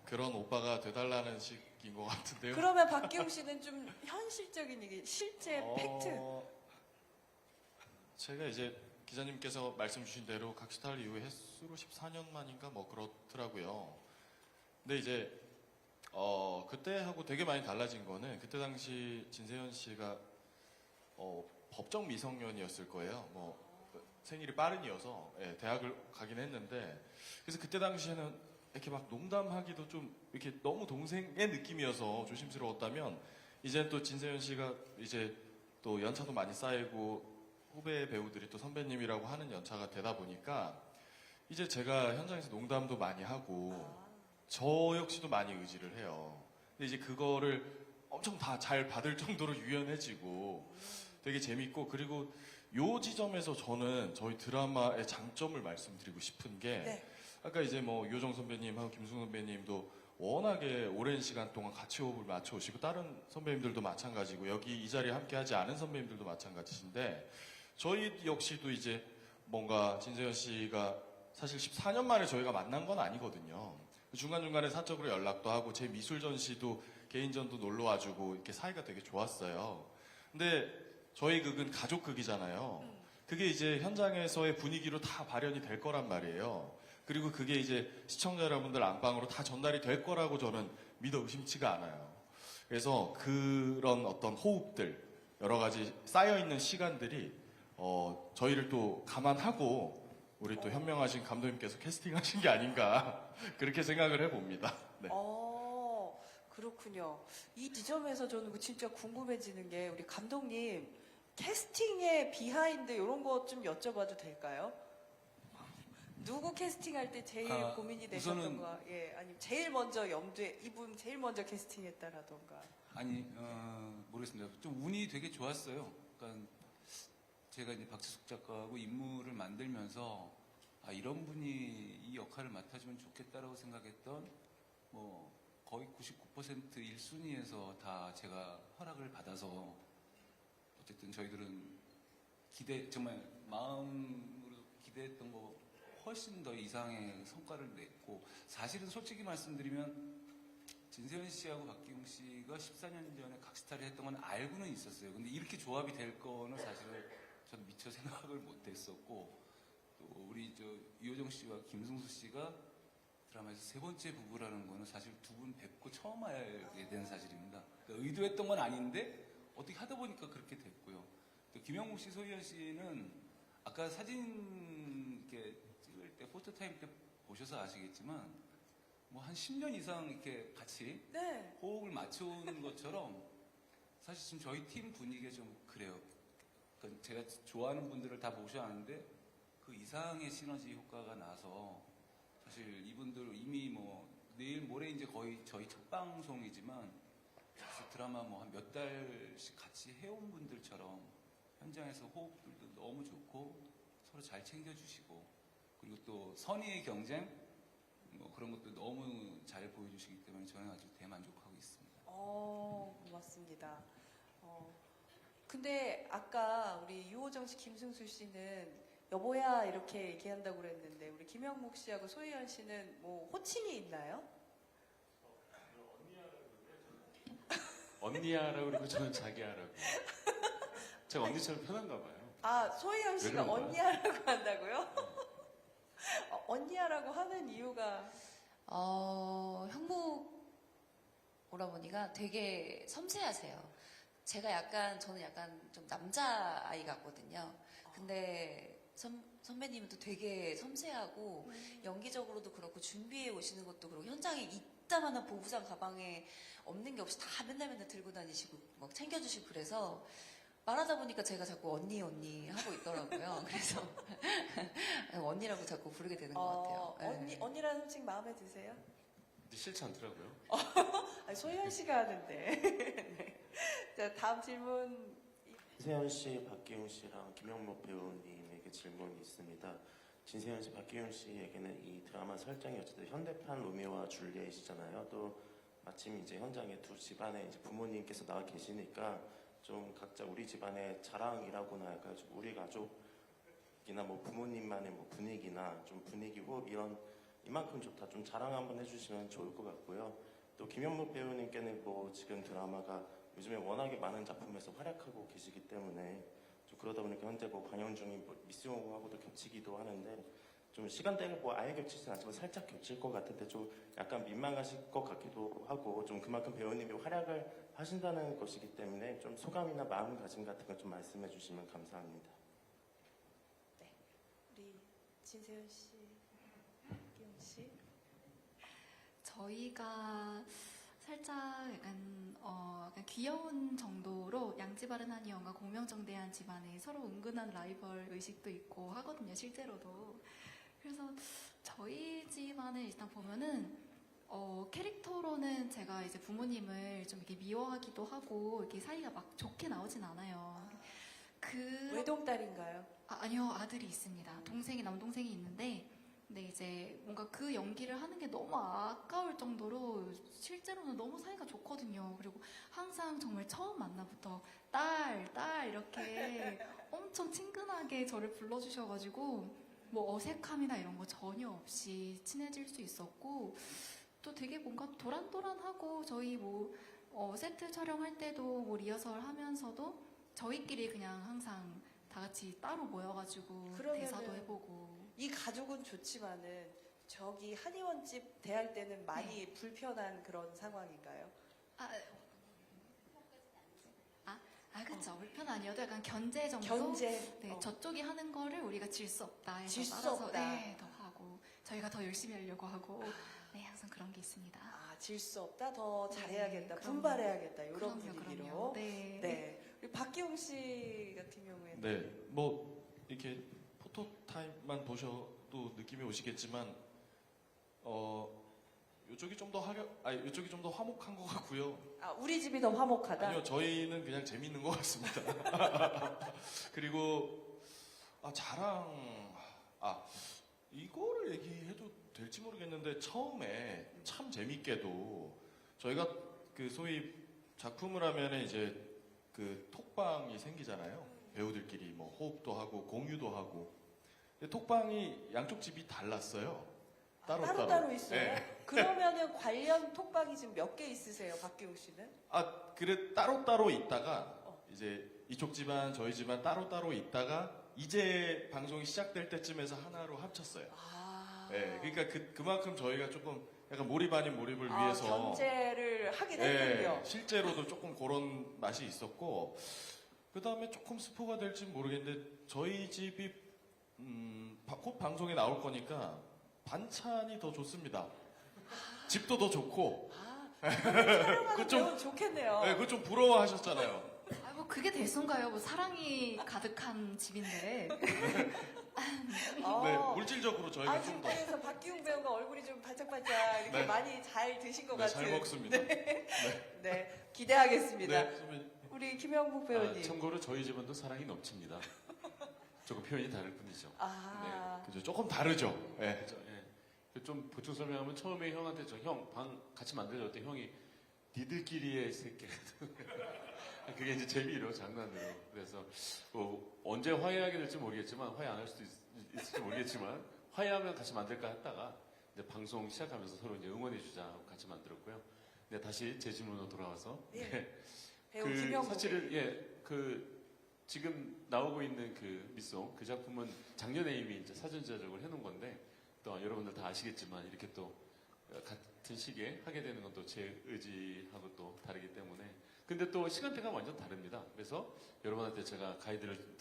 그런 오빠가 돼달라는 식인 것 같은데요. 그러면 박기웅 씨는 좀 현실적인 얘기, 실제 팩트. 제가 이제 기자님께서 말씀 주신 대로 각시탈 이후에 횟수로 14년 만인가 뭐 그렇더라고요. 근데 이제 그때하고 되게 많이 달라진 거는 그때 당시 진세현 씨가 법정 미성년이었을 거예요. 뭐 생일이 빠른이어서 대학을 가긴 했는데 그래서 그때 당시에는 이렇게 막 농담하기도 좀 이렇게 너무 동생의 느낌이어서 조심스러웠다면 이제 또 진세현 씨가 이제 또 연차도 많이 쌓이고 후배 배우들이 또 선배님이라고 하는 연차가 되다 보니까 이제 제가 현장에서 농담도 많이 하고 저 역시도 많이 의지를 해요. 근데 이제 그거를 엄청 다 잘 받을 정도로 유연해지고 되게 재밌고 그리고 요 지점에서 저는 저희 드라마의 장점을 말씀드리고 싶은 게 네. 아까 이제 뭐 유호정 선배님하고 김승 선배님도 워낙에 오랜 시간 동안 같이 호흡을 맞춰오시고 다른 선배님들도 마찬가지고 여기 이 자리에 함께 하지 않은 선배님들도 마찬가지신데 저희 역시도 이제 뭔가 진세현 씨가 사실 14년 만에 저희가 만난 건 아니거든요. 중간중간에 사적으로 연락도 하고 제 미술 전시도 개인전도 놀러 와주고 이렇게 사이가 되게 좋았어요. 근데 저희 극은 가족 극이잖아요. 그게 이제 현장에서의 분위기로 다 발현이 될 거란 말이에요. 그리고 그게 이제 시청자 여러분들 안방으로 다 전달이 될 거라고 저는 믿어 의심치가 않아요. 그래서 그런 어떤 호흡들, 여러 가지 쌓여있는 시간들이 저희를 또 감안하고 우리 또 현명하신 감독님께서 캐스팅하신 게 아닌가 그렇게 생각을 해봅니다. 네. 그렇군요. 이 지점에서 저는 진짜 궁금해지는 게 우리 감독님 캐스팅의 비하인드 이런 거 좀 여쭤봐도 될까요? 누구 캐스팅할 때 제일 고민이 되셨던가? 예, 아니면 제일 먼저 염두에 이분 제일 먼저 캐스팅했다라던가. 아니, 모르겠습니다. 좀 운이 되게 좋았어요. 그러니까 제가 이제 박지숙 작가하고 인물을 만들면서 이런 분이 이 역할을 맡아주면 좋겠다라고 생각했던 뭐 거의 99% 1순위에서 다 제가 허락을 받아서 어쨌든 저희들은 정말 마음으로 기대했던 거 훨씬 더 이상의 성과를 냈고, 사실은 솔직히 말씀드리면 진세현 씨하고 박기웅 씨가 14년 전에 각시탈을 했던 건 알고는 있었어요. 근데 이렇게 조합이 될 거는 사실은 저는 미처 생각을 못 했었고, 또 우리 유호정 씨와 김승수 씨가 드라마에서 세 번째 부부라는 거는 사실 두 분 뵙고 처음 알게 된 사실입니다. 그러니까 의도했던 건 아닌데 어떻게 하다 보니까 그렇게 됐고요. 또 김영국 씨, 소희연 씨는 아까 사진 이렇게 찍을 때 포토타임 때 보셔서 아시겠지만 뭐 한 10년 이상 이렇게 같이 네. 호흡을 맞춰오는 것처럼 사실 지금 저희 팀 분위기가 좀 그래요. 그러니까 제가 좋아하는 분들을 다 모셔왔는데 그 이상의 시너지 효과가 나서 사실 이분들 이미 뭐 내일 모레 이제 거의 저희 첫 방송이지만 사실 드라마 뭐 한 몇 달씩 같이 해온 분들처럼 현장에서 호흡들도 너무 좋고 서로 잘 챙겨주시고, 그리고 또 선의의 경쟁 뭐 그런 것도 너무 잘 보여주시기 때문에 저는 아주 대만족하고 있습니다. 고맙습니다. 근데 아까 우리 유호정 씨, 김승수 씨는 여보야 이렇게 얘기한다고 그랬는데 우리 김영목 씨하고 소희연 씨는 뭐 호칭이 있나요? 언니야라고 그러고 저는 자기야라고. 제가 언니처럼 편한가 봐요. 소희연 씨가 왜 그런 거야? 언니야라고 한다고요? 언니야라고 하는 이유가 형부 오라버니가 되게 섬세하세요. 저는 약간 좀 남자아이 같거든요. 근데 선배님은 또 되게 섬세하고 연기적으로도 그렇고 준비해 오시는 것도 그렇고 현장에 이따만한 보부상 가방에 없는 게 없이 다 맨날 들고 다니시고 막 챙겨주시고 그래서 말하다 보니까 제가 자꾸 언니 하고 있더라고요. 그래서 언니라고 자꾸 부르게 되는 것 같아요. 네. 언니라는 호칭 마음에 드세요? 근데 싫지 않더라고요. 소희연 씨가 하는데. 네. 자, 다음 질문. 진세현 씨, 박기웅 씨랑 김영목 배우님에게 질문이 있습니다. 진세현 씨, 박기웅 씨에게는 이 드라마 설정이 어쨌든 현대판 로미오와 줄리엣이잖아요. 또 마침 이제 현장에 두 집안의 이제 부모님께서 나와 계시니까 좀 각자 우리 집안의 자랑이라고나 할까요? 좀 우리 가족이나 뭐 부모님만의 뭐 분위기나 좀 분위기 호흡 이만큼 좋다 좀 자랑 한번 해주시면 좋을 것 같고요. 또 김현묵 배우님께는 뭐 지금 드라마가 요즘에 워낙에 많은 작품에서 활약하고 계시기 때문에 좀 그러다 보니까 현재 뭐 방영 중인 뭐 미스용하고도 겹치기도 하는데 좀 시간대가 뭐 아예 겹치진 않지만 살짝 겹칠 것 같은데 좀 약간 민망하실 것 같기도 하고 좀 그만큼 배우님이 활약을 하신다는 것이기 때문에 좀 소감이나 마음가짐 같은 거 좀 말씀해 주시면 감사합니다. 네. 우리 진세현 씨, 박기웅 씨. 저희가 살짝 약간 귀여운 정도로 양지바른 한의원과 공명정대한 집안에 서로 은근한 라이벌 의식도 있고 하거든요, 실제로도. 그래서 저희 집안을 일단 보면은 캐릭터로는 제가 이제 부모님을 좀 이렇게 미워하기도 하고 이렇게 사이가 막 좋게 나오진 않아요. 외동딸인가요? 아니요, 아들이 있습니다. 남동생이 있는데, 근데 이제 뭔가 그 연기를 하는 게 너무 아까울 정도로 실제로는 너무 사이가 좋거든요. 그리고 항상 정말 처음 만나부터 딸 이렇게 엄청 친근하게 저를 불러주셔가지고 뭐 어색함이나 이런 거 전혀 없이 친해질 수 있었고, 또 되게 뭔가 도란도란하고 저희 뭐 세트 촬영할 때도 뭐 리허설 하면서도 저희끼리 그냥 항상 다 같이 따로 모여가지고 그러면은 대사도 해보고. 이 가족은 좋지만은 저기 한의원집 대할 때는 많이 불편한 그런 상황인가요? 그쵸. 불편 아니어도 약간 견제 정도? 견제. 네, 저쪽이 하는 거를 우리가 질 수 없다 해서 질 수 따라서 없다. 네, 더 하고 저희가 더 열심히 하려고 하고 네, 항상 그런 게 있습니다. 질 수 없다, 더 잘해야겠다, 네, 분발해야겠다 이런 그럼요, 분위기로. 그럼요. 네. 네. 우리 박기용 씨 같은 경우에는 네, 뭐 이렇게 포토타임만 보셔도 느낌이 오시겠지만 이쪽이 좀 더 이쪽이 좀 더 화목한 것 같고요. 우리 집이 더 화목하다. 아니요, 저희는 그냥 재밌는 것 같습니다. 그리고 이거를 얘기해도 될지 모르겠는데 처음에 참 재밌게도 저희가 그 소위 작품을 하면은 이제 그 톡방이 생기잖아요. 배우들끼리 뭐 호흡도 하고 공유도 하고. 근데 톡방이 양쪽 집이 달랐어요. 따로 있어요. 네. 그러면은 관련 톡방이 지금 몇 개 있으세요, 박기용 씨는? 그래 따로 있다가 이제 이쪽 집안 저희 집안 따로 있다가 이제 방송이 시작될 때쯤에서 하나로 합쳤어요. 네, 그러니까 그만큼 저희가 조금 약간 몰입 아닌 몰입을 위해서 견제를 하긴 했군요. 네, 실제로도 조금 그런 맛이 있었고 그 다음에 조금 스포가 될지 모르겠는데 저희 집이 곧 방송에 나올 거니까 반찬이 더 좋습니다. 집도 더 좋고. 촬영하는 배우는 좋겠네요. 네, 그거 좀 부러워하셨잖아요. 뭐 그게 대수인가요? 뭐 사랑이 가득한 집인데. 네, 물질적으로 저희가 좀 더. 그래서 박기용 배우가 얼굴이 좀 반짝반짝 이렇게 네. 많이 잘 드신 것 네, 같은. 잘 먹습니다. 네, 기대하겠습니다. 네, 선배님. 우리 김영국 배우님. 참고로 저희 집안도 사랑이 넘칩니다. 조금 표현이 다를 뿐이죠. 그죠, 조금 다르죠. 네. 그죠, 예. 좀 보충 설명하면 처음에 형한테 형 방 같이 만들어줬더니 형이 니들끼리의 새끼. 그게 이제 재미로 장난으로. 그래서 뭐 언제 화해하게 될지 모르겠지만 화해 안 할 수도 있을지 모르겠지만 화해하면 같이 만들까 했다가 이제 방송 시작하면서 서로 이제 응원해주자 하고 같이 만들었고요. 네, 다시 제 질문으로 돌아와서 배우 김영국. 사실은 지금 나오고 있는 그 미송 그 작품은 작년에 이미 이제 사전 제작을 해놓은 건데 또 여러분들 다 아시겠지만 이렇게 또 같은 시기에 하게 되는 건 또 제 의지하고 또 다르기 때문에 근데 또 시간대가 완전 다릅니다. 그래서 여러분한테 제가 가이드를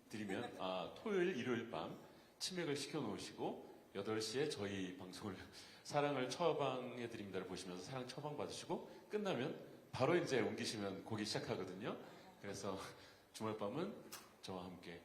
드리면 토요일 일요일 밤 치맥을 시켜 놓으시고 8시에 저희 방송을 사랑을 처방해 드립니다를 보시면서 사랑 처방 받으시고 끝나면 바로 이제 옮기시면 곡이 시작하거든요. 그래서 주말 밤은 저와 함께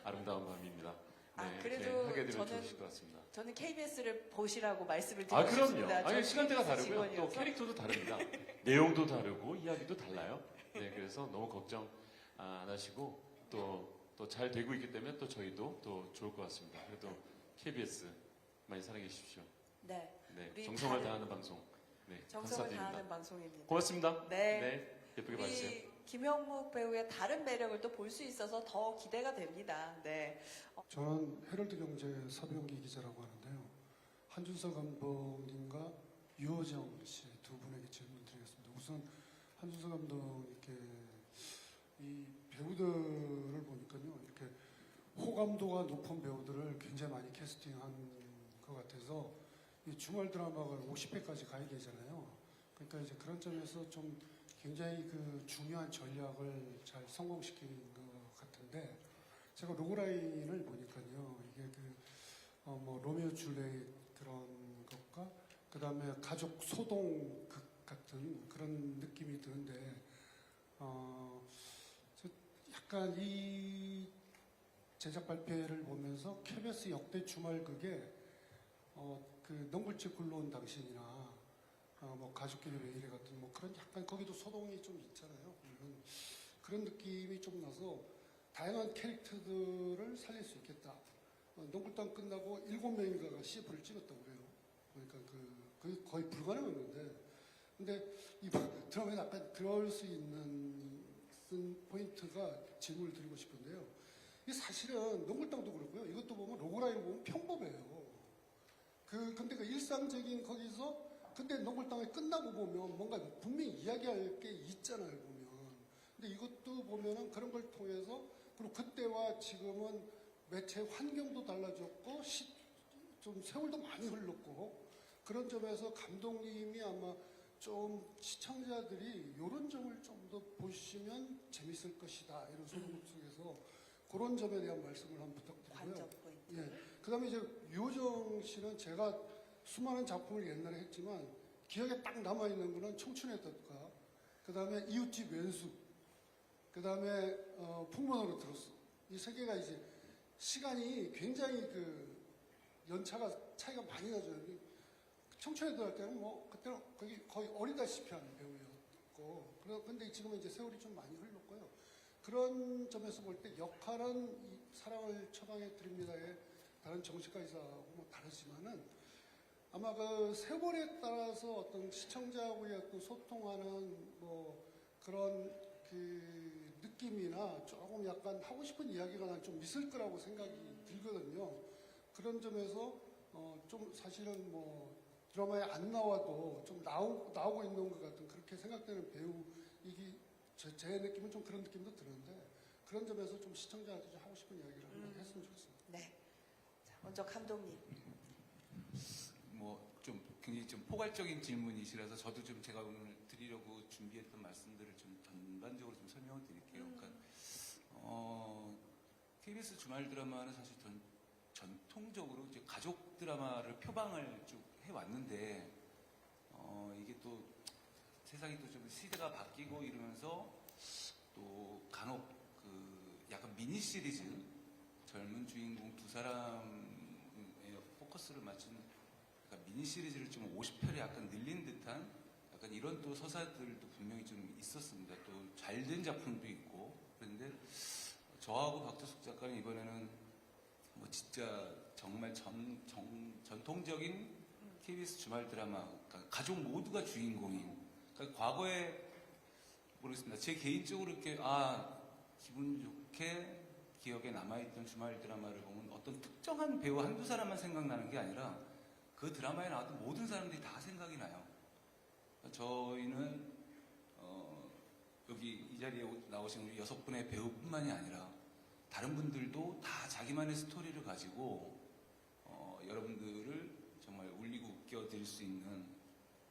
아름다운 밤입니다. 네, 그래도 이렇게 하게 되면 저는 좋으실 것 같습니다. 저는 KBS를 보시라고 말씀을 드리고 그럼요. 싶습니다. 아니, 시간대가 다르고요. 또 직원이어서. 캐릭터도 다릅니다. 내용도 다르고, 이야기도 달라요. 네, 그래서 너무 걱정 안 하시고, 또 잘 되고 있기 때문에 또 저희도 또 좋을 것 같습니다. 그래도 KBS 많이 사랑해 주십시오. 네. 네, 우리 정성을 다른- 다하는 방송. 네, 정성을 감사드립니다. 다하는 방송입니다. 고맙습니다. 네. 예쁘게 봐주세요. 우리 김영국 배우의 다른 매력을 또 볼 수 있어서 더 기대가 됩니다. 네. 저는 헤럴드 경제 서병기 기자라고 하는데요. 한준서 감독님과 유호정 씨 두 분에게 질문 드리겠습니다. 우선 한준서 감독님께 이 배우들을 보니까요, 이렇게 호감도가 높은 배우들을 굉장히 많이 캐스팅한 것 같아서 이 주말 드라마가 50회까지 가야 되잖아요. 그러니까 이제 그런 점에서 좀 굉장히 그 중요한 전략을 잘 성공시킨 것 같은데 제가 로그라인을 보니까요, 이게 뭐 로미오 줄리엣 그런 것과 그 다음에 가족 소동극 같은 그런 느낌이 드는데 약간 이 제작 발표를 보면서 KBS 역대 주말극에 그 넝굴집 굴러온 당신이나 뭐 가족끼리 왜 이래 같은 뭐 그런 약간 거기도 소동이 좀 있잖아요. 그런 느낌이 좀 나서 다양한 캐릭터들을 살릴 수 있겠다. 넝굴땅 끝나고 7명인가가 CF를 찍었다고 그래요. 그러니까 그게 거의 불가능한 건데. 근데 이 드라마에 약간 그럴 수 있는 포인트가 질문을 드리고 싶은데요. 이게 사실은 넝굴땅도 그렇고요. 이것도 보면 로고라인 보면 평범해요. 근데 그 일상적인 거기서 근데 넝굴땅이 끝나고 보면 뭔가 분명히 이야기할 게 있잖아요, 보면. 근데 이것도 보면은 그런 걸 통해서 그리고 그때와 지금은 매체 환경도 달라졌고 좀 세월도 많이 흘렀고 그런 점에서 감독님이 아마 좀 시청자들이 이런 점을 좀 더 보시면 재밌을 것이다 이런 소문 속에서 그런 점에 대한 말씀을 한번 부탁드리고요. 예. 그다음에 이제 유호정 씨는 제가 수많은 작품을 옛날에 했지만 기억에 딱 남아있는 거는 청춘의 덫과 그 다음에 이웃집 왼수 그 다음에 풍문으로 들었어. 이 세 개가 이제 시간이 굉장히 그 연차가 차이가 많이 나죠. 청춘의 덫 할 때는 뭐 그때는 거의 어리다시피 하는 배우였고 근데 지금은 이제 세월이 좀 많이 흘렀고요. 그런 점에서 볼 때 역할은 이 사랑을 처방해 드립니다의 다른 정식가 이사하고 뭐 다르지만은 아마 그 세월에 따라서 어떤 시청자하고의 어떤 소통하는 뭐 그런 그 느낌이나 조금 약간 하고 싶은 이야기가 난 좀 있을 거라고 생각이 들거든요. 그런 점에서 좀 사실은 뭐 드라마에 안 나와도 좀 나오고 있는 것 같은 그렇게 생각되는 배우이기 제 느낌은 좀 그런 느낌도 드는데 그런 점에서 좀 시청자한테 좀 하고 싶은 이야기를 한번 했으면 좋겠습니다. 네. 자, 먼저 감독님. 뭐 좀 굉장히 좀 포괄적인 질문이시라서 저도 좀 제가 오늘 드리려고 준비했던 말씀들을 좀 전반적으로 좀 설명을 드릴게요. 그러니까 KBS 주말 드라마는 사실 전통적으로 이제 가족 드라마를 표방을 쭉 해왔는데 이게 또 세상이 또 좀 시대가 바뀌고 이러면서 또 간혹 그 약간 미니 시리즈 젊은 주인공 두 사람의 포커스를 맞춘 그러니까 미니 시리즈를 좀 50편에 약간 늘린 듯한 약간 이런 또 서사들도 분명히 좀 있었습니다. 또 잘된 작품도 있고 그런데 저하고 박두숙 작가는 이번에는 뭐 진짜 정말 전통적인 KBS 주말 드라마 그러니까 가족 모두가 주인공인 그러니까 과거에 모르겠습니다. 제 개인적으로 이렇게 기분 좋게 기억에 남아있던 주말 드라마를 보면 어떤 특정한 배우 한두 사람만 생각나는 게 아니라 그 드라마에 나왔던 모든 사람들이 다 생각이 나요. 저희는 여기 이 자리에 나오신 우리 6분의 배우뿐만이 아니라 다른 분들도 다 자기만의 스토리를 가지고 여러분들을 정말 울리고 웃겨드릴 수 있는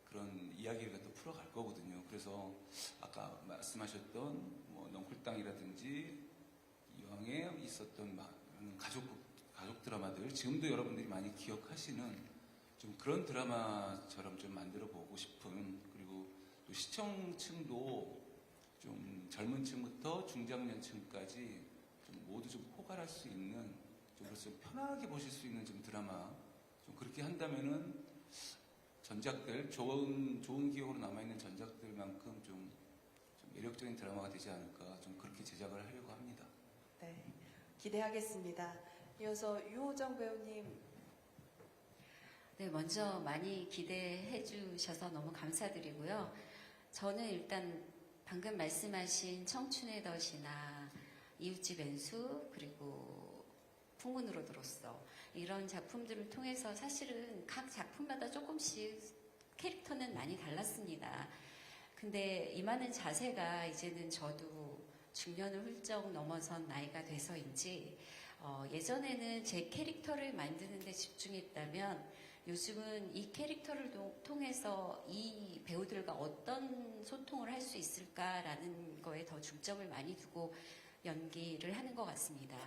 그런 이야기를 갖다 풀어갈 거거든요. 그래서 아까 말씀하셨던 뭐 넝쿨땅이라든지 이왕에 있었던 많은 가족 드라마들 지금도 여러분들이 많이 기억하시는 좀 그런 드라마처럼 좀 만들어 보고 싶은 그리고 또 시청층도 좀 젊은 층부터 중장년층까지 좀 모두 좀 포괄할 수 있는 좀 그래서 편하게 보실 수 있는 좀 드라마 좀 그렇게 한다면은 전작들 좋은 기억으로 남아있는 전작들만큼 좀 매력적인 드라마가 되지 않을까 좀 그렇게 제작을 하려고 합니다. 네, 기대하겠습니다. 이어서 유호정 배우님. 네, 먼저 많이 기대해 주셔서 너무 감사드리고요. 저는 일단 방금 말씀하신 청춘의 덫이나 이웃집 왼수 그리고 풍문으로 들었어 이런 작품들을 통해서 사실은 각 작품마다 조금씩 캐릭터는 많이 달랐습니다. 근데 임하는 자세가 이제는 저도 중년을 훌쩍 넘어선 나이가 돼서인지 예전에는 제 캐릭터를 만드는 데 집중했다면 요즘은 이 캐릭터를 통해서 이 배우들과 어떤 소통을 할 수 있을까라는 거에 더 중점을 많이 두고 연기를 하는 것 같습니다.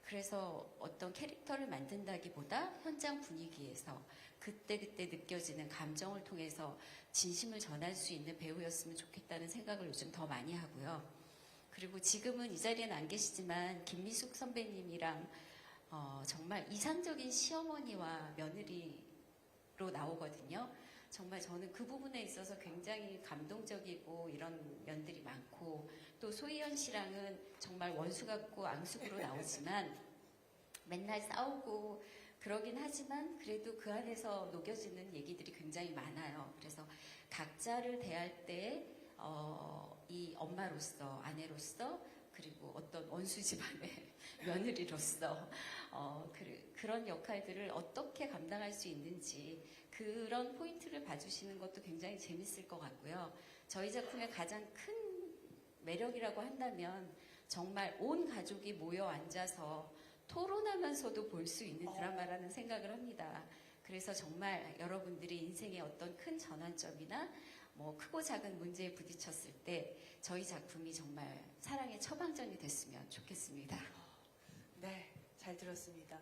그래서 어떤 캐릭터를 만든다기보다 현장 분위기에서 그때그때 느껴지는 감정을 통해서 진심을 전할 수 있는 배우였으면 좋겠다는 생각을 요즘 더 많이 하고요. 그리고 지금은 이 자리에는 안 계시지만 김미숙 선배님이랑 정말 이상적인 시어머니와 며느리로 나오거든요. 정말 저는 그 부분에 있어서 굉장히 감동적이고 이런 면들이 많고 또 소희연 씨랑은 정말 원수 같고 앙숙으로 나오지만 맨날 싸우고 그러긴 하지만 그래도 그 안에서 녹여지는 얘기들이 굉장히 많아요. 그래서 각자를 대할 때 이 엄마로서 아내로서 그리고 어떤 원수 집안의 며느리로서 그런 역할들을 어떻게 감당할 수 있는지 그런 포인트를 봐주시는 것도 굉장히 재밌을 것 같고요. 저희 작품의 가장 큰 매력이라고 한다면 정말 온 가족이 모여 앉아서 토론하면서도 볼 수 있는 드라마라는 생각을 합니다. 그래서 정말 여러분들이 인생의 어떤 큰 전환점이나 뭐 크고 작은 문제에 부딪혔을 때 저희 작품이 정말 사랑의 처방전이 됐으면 좋겠습니다. 네, 잘 잘 들었습니다.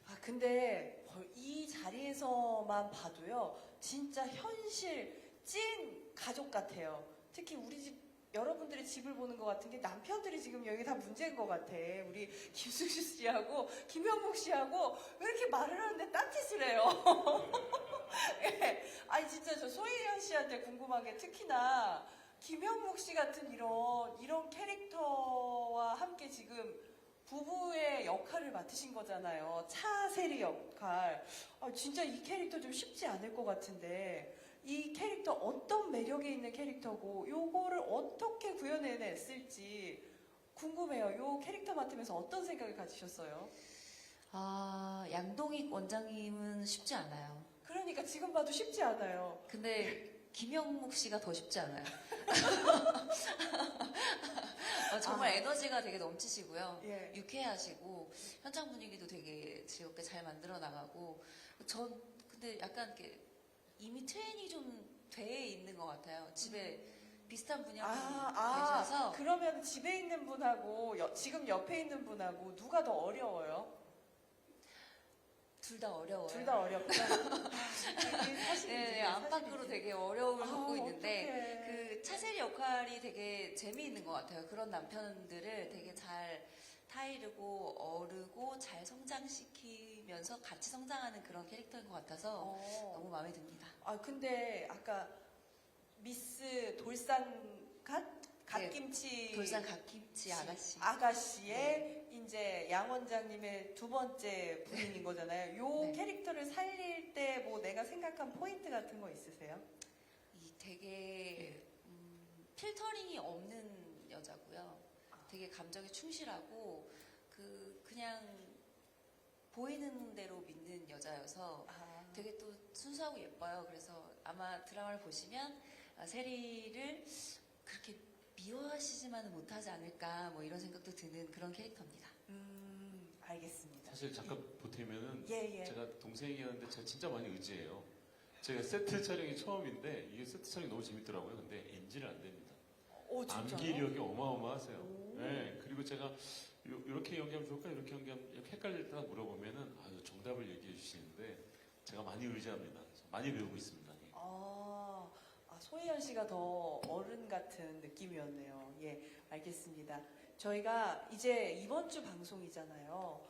아, 근데 이 자리에서만 봐도요, 진짜 현실 찐 가족 같아요. 특히 우리 집, 여러분들의 집을 보는 것 같은 게 남편들이 지금 여기 다 문제인 것 같아. 우리 김숙수 씨하고 김영묵 씨하고 왜 이렇게 말을 하는데 딴짓을 해요? 예. 아니, 진짜 저 소희연 씨한테 궁금한 게 특히나 김영묵 씨 같은 이런 캐릭터와 함께 지금 부부의 역할을 맡으신 거잖아요. 차세리 역할. 아, 진짜 이 캐릭터 좀 쉽지 않을 것 같은데 이 캐릭터 어떤 매력이 있는 캐릭터고 요거를 어떻게 구현해냈을지 궁금해요. 요 캐릭터 맡으면서 어떤 생각을 가지셨어요? 양동익 원장님은 쉽지 않아요. 그러니까 지금 봐도 쉽지 않아요. 근데 김영묵 씨가 더 쉽지 않아요. 정말 에너지가 되게 넘치시고요. 예. 유쾌하시고 현장 분위기도 되게 즐겁게 잘 만들어 나가고 전 근데 약간 이렇게 이미 트레이닝이 좀 돼 있는 것 같아요. 집에 비슷한 분이 한 분 계셔서 그러면 집에 있는 분하고 지금 옆에 있는 분하고 누가 더 어려워요? 둘 다 어려워요. 둘 다 어렵다. 사실 네, 안팎으로 되게 어려움을 겪고 있는데 어떡해. 그 차세리 역할이 되게 재미있는 것 같아요. 그런 남편들을 되게 잘 타이르고 어르고 잘 성장시키면서 같이 성장하는 그런 캐릭터인 것 같아서 너무 마음에 듭니다. 아, 근데 아까 미스 돌산 갓김치 돌산 갓김치 아가씨. 아가씨의 이제 양 원장님의 두 번째 부인인 거잖아요. 요 네. 캐릭터를 살릴 때 뭐 내가 생각한 포인트 같은 거 있으세요? 이 되게 필터링이 없는 여자고요. 되게 감정에 충실하고 그냥 보이는 대로 믿는 여자여서 되게 또 순수하고 예뻐요. 그래서 아마 드라마를 보시면 세리를 그렇게 미워하시지만은 못하지 않을까 뭐 이런 생각도 드는 그런 캐릭터입니다. 알겠습니다. 사실 잠깐 보태면은 예. 제가 동생이었는데 제가 진짜 많이 의지해요. 제가 세트 촬영이 처음인데 이게 세트 촬영이 너무 재밌더라고요. 근데 NG를 안 됩니다. 오, 진짜요? 암기력이 어마어마하세요. 네, 그리고 제가 이렇게 연기하면 좋을까 이렇게 연기하면 이렇게 헷갈릴 때나 물어보면은 정답을 얘기해 주시는데 제가 많이 의지합니다. 많이 배우고 있습니다. 예. 소희연 씨가 더 어른 같은 느낌이었네요. 예, 알겠습니다. 저희가 이제 이번 주 방송이잖아요.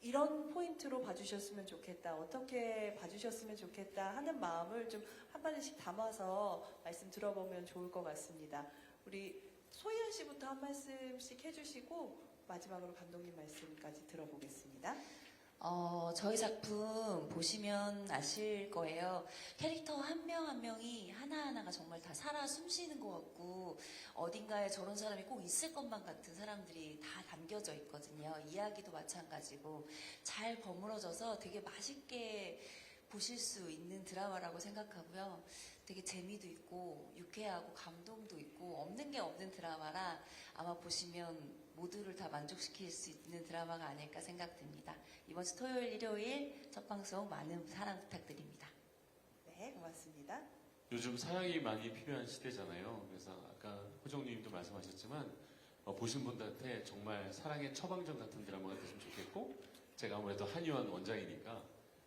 이런 포인트로 봐주셨으면 좋겠다, 어떻게 봐주셨으면 좋겠다 하는 마음을 좀 한마디씩 담아서 말씀 들어보면 좋을 것 같습니다. 우리 소희연 씨부터 한 말씀씩 해주시고 마지막으로 감독님 말씀까지 들어보겠습니다. 저희 작품 보시면 아실 거예요. 캐릭터 한 명 한 명이 하나하나가 정말 다 살아 숨쉬는 것 같고 어딘가에 저런 사람이 꼭 있을 것만 같은 사람들이 다 담겨져 있거든요. 이야기도 마찬가지고 잘 버무러져서 되게 맛있게 보실 수 있는 드라마라고 생각하고요. 되게 재미도 있고 유쾌하고 감동도 있고 없는 게 없는 드라마라 아마 보시면 모두를 다 만족시킬 수 있는 드라마가 아닐까 생각됩니다. 이번 주 토요일, 일요일 첫 방송 많은 사랑 부탁드립니다. 네, 고맙습니다. 요즘 사랑이 많이 필요한 시대잖아요. 그래서 아까 호정님도 말씀하셨지만 보신 분들한테 정말 사랑의 처방전 같은 드라마가 됐으면 좋겠고 제가 아무래도 한의원 원장이니까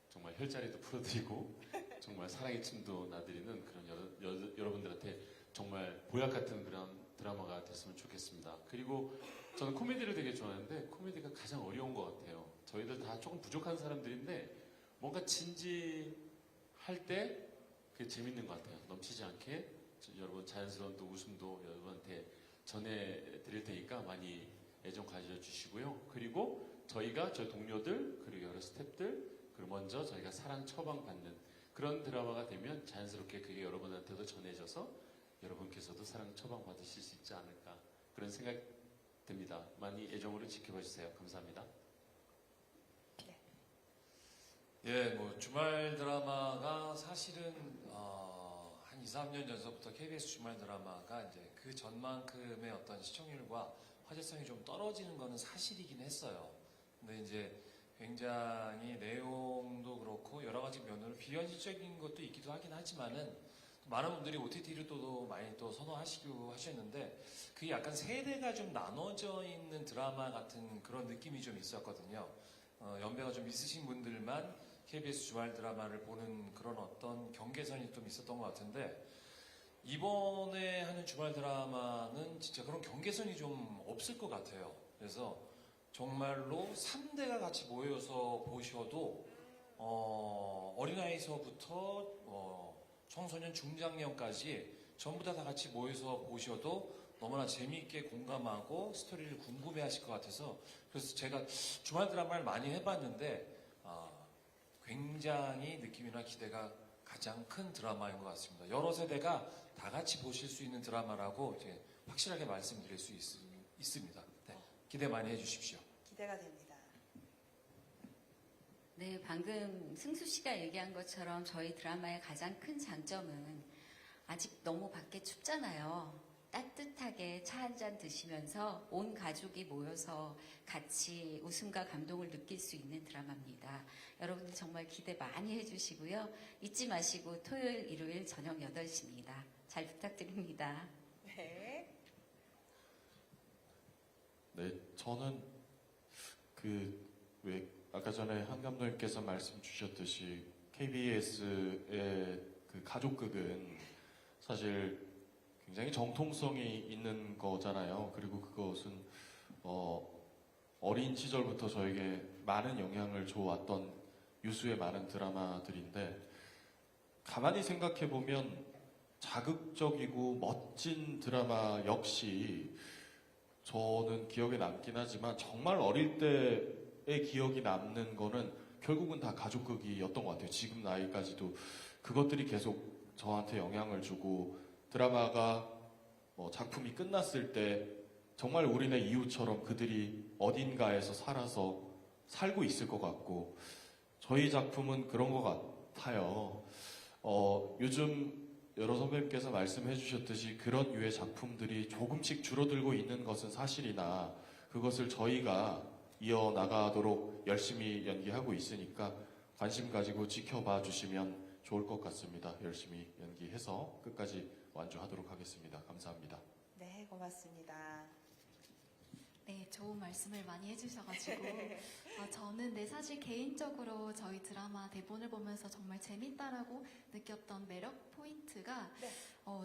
정말 혈자리도 풀어드리고 정말 사랑의 춤도 놔드리는 그런 여러분들한테 정말 보약 같은 그런 드라마가 됐으면 좋겠습니다. 그리고 저는 코미디를 되게 좋아하는데 코미디가 가장 어려운 것 같아요. 저희들 다 조금 부족한 사람들인데 뭔가 진지할 때 그게 재밌는 것 같아요. 넘치지 않게 여러분 자연스러운 또 웃음도 여러분한테 전해드릴 테니까 많이 애정 가져주시고요. 그리고 저희 동료들 그리고 여러 스태프들 그리고 먼저 저희가 사랑 처방받는 그런 드라마가 되면 자연스럽게 그게 여러분한테도 전해져서 여러분께서도 사랑 처방받으실 수 있지 않을까 그런 생각 듭니다. 많이 애정으로 지켜봐 주세요. 감사합니다. 예, 뭐 주말 드라마가 사실은 한 2, 3년 전서부터 KBS 주말 드라마가 이제 그 전만큼의 어떤 시청률과 화제성이 좀 떨어지는 거는 사실이긴 했어요. 근데 이제 굉장히 내용도 그렇고 여러 가지 면으로 비현실적인 것도 있기도 하긴 하지만은 많은 분들이 OTT를 또 많이 또 선호하시고 하셨는데 그게 약간 세대가 좀 나눠져 있는 드라마 같은 그런 느낌이 좀 있었거든요. 연배가 좀 있으신 분들만 KBS 주말 드라마를 보는 그런 어떤 경계선이 좀 있었던 것 같은데 이번에 하는 주말 드라마는 진짜 그런 경계선이 좀 없을 것 같아요. 그래서 정말로 3대가 같이 모여서 보셔도 어린아이서부터 청소년 중장년까지 전부 다 같이 모여서 보셔도 너무나 재미있게 공감하고 스토리를 궁금해하실 것 같아서 그래서 제가 주말 드라마를 많이 해봤는데 굉장히 느낌이나 기대가 가장 큰 드라마인 것 같습니다. 여러 세대가 다 같이 보실 수 있는 드라마라고 이제 확실하게 말씀드릴 수 있습니다. 네, 기대 많이 해주십시오. 기대가 됩니다. 네, 방금 승수 씨가 얘기한 것처럼 저희 드라마의 가장 큰 장점은 아직 너무 밖에 춥잖아요. 따뜻하게 차 한 잔 드시면서 온 가족이 모여서 같이 웃음과 감동을 느낄 수 있는 드라마입니다. 여러분들 정말 기대 많이 해주시고요. 잊지 마시고 토요일, 일요일 저녁 8시입니다. 잘 부탁드립니다. 네. 네, 저는 왜 아까 전에 한 감독님께서 말씀 주셨듯이 KBS의 그 가족극은 사실 굉장히 정통성이 있는 거잖아요. 그리고 그것은 어린 시절부터 저에게 많은 영향을 줘왔던 유수의 많은 드라마들인데 가만히 생각해 보면 자극적이고 멋진 드라마 역시 저는 기억에 남긴 하지만 정말 어릴 때의 기억이 남는 거는 결국은 다 가족극이었던 것 같아요. 지금 나이까지도 그것들이 계속 저한테 영향을 주고 드라마가 작품이 끝났을 때 정말 우리네 이웃처럼 그들이 어딘가에서 살아서 살고 있을 것 같고 저희 작품은 그런 것 같아요. 요즘 여러 선배님께서 말씀해 주셨듯이 그런 유의 작품들이 조금씩 줄어들고 있는 것은 사실이나 그것을 저희가 이어나가도록 열심히 연기하고 있으니까 관심 가지고 지켜봐 주시면 좋을 것 같습니다. 열심히 연기해서 끝까지 완주하도록 하겠습니다. 감사합니다. 네, 고맙습니다. 네, 좋은 말씀을 많이 해주셔가지고 저는 사실 개인적으로 저희 드라마 대본을 보면서 정말 재밌다라고 느꼈던 매력 포인트가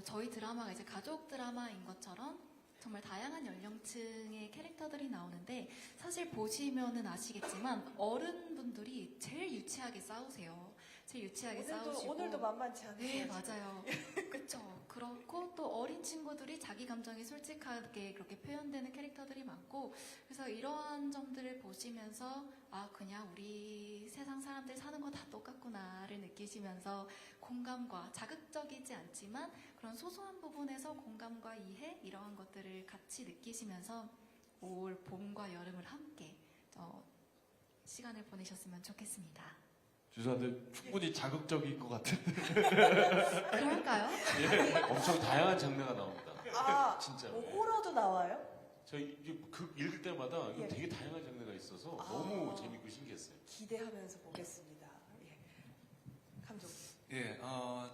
저희 드라마가 이제 가족 드라마인 것처럼 정말 다양한 연령층의 캐릭터들이 나오는데 사실 보시면은 아시겠지만 어른분들이 제일 유치하게 싸우세요. 제일 유치하게 싸우시고 오늘도 만만치 않으세요. 네, 맞아요. 그쵸. 그렇고 또 어린 친구들이 자기 감정이 솔직하게 그렇게 표현되는 캐릭터들이 많고 그래서 이러한 점들을 보시면서 그냥 우리 세상 사람들 사는 거 다 똑같구나를 느끼시면서 공감과 자극적이지 않지만 그런 소소한 부분에서 공감과 이해 이러한 것들을 같이 느끼시면서 올 봄과 여름을 함께 시간을 보내셨으면 좋겠습니다. 죄송한데 충분히 자극적인 것 같은데. 그럴까요? 예, 엄청 다양한 장르가 나옵니다. 진짜. 호러도 나와요? 저희 읽을 때마다 예. 되게 다양한 장르가 있어서 너무 재밌고 신기했어요. 기대하면서 보겠습니다. 예. 감독님. 예,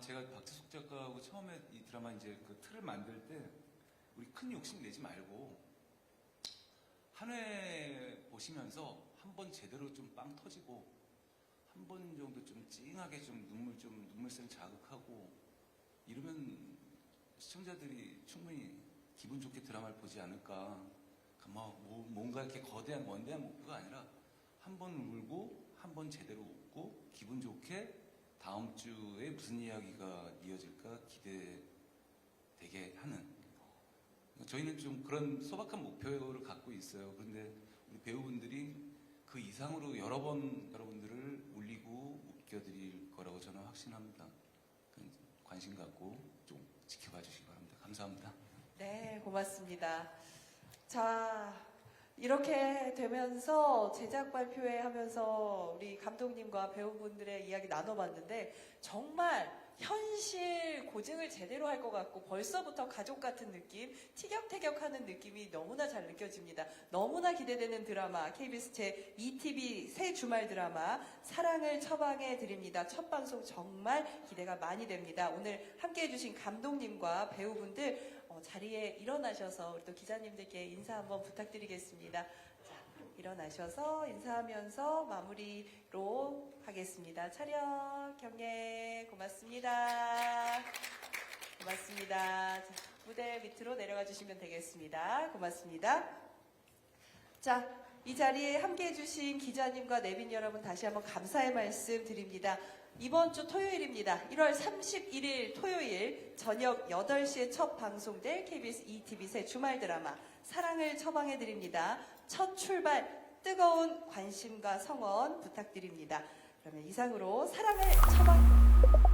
제가 박재숙 작가하고 처음에 이 드라마 이제 그 틀을 만들 때 우리 큰 욕심 내지 말고 한 회 보시면서 한 번 제대로 좀 빵 터지고 한 번 정도 좀 찡하게 좀 눈물샘 자극하고 이러면 시청자들이 충분히 기분 좋게 드라마를 보지 않을까. 뭔가 이렇게 거대한 원대한 목표가 아니라 한 번 울고 한 번 제대로 웃고 기분 좋게 다음 주에 무슨 이야기가 이어질까 기대되게 하는. 저희는 좀 그런 소박한 목표를 갖고 있어요. 그런데 우리 배우분들이 그 이상으로 여러 번 여러분들을 울리고 웃겨드릴 거라고 저는 확신합니다. 관심 갖고 좀 지켜봐 주시기 바랍니다. 감사합니다. 네, 고맙습니다. 자, 이렇게 되면서 제작 발표회 하면서 우리 감독님과 배우분들의 이야기 나눠봤는데 정말 현실 고증을 제대로 할 것 같고 벌써부터 가족 같은 느낌, 티격태격하는 느낌이 너무나 잘 느껴집니다. 너무나 기대되는 드라마 KBS 제2TV 새 주말 드라마 사랑을 처방해 드립니다. 첫 방송 정말 기대가 많이 됩니다. 오늘 함께해 주신 감독님과 배우분들 자리에 일어나셔서 우리 또 기자님들께 인사 한번 부탁드리겠습니다. 자, 일어나셔서 인사하면서 마무리로 하겠습니다. 차렷, 경례, 고맙습니다. 고맙습니다. 자, 무대 밑으로 내려가 주시면 되겠습니다. 고맙습니다. 자, 이 자리에 함께 해주신 기자님과 내빈 여러분 다시 한번 감사의 말씀 드립니다. 이번 주 토요일입니다. 1월 31일 토요일 저녁 8시에 첫 방송될 KBS ETV 새 주말 드라마 사랑을 처방해드립니다. 첫 출발 뜨거운 관심과 성원 부탁드립니다. 그러면 이상으로 사랑을 처방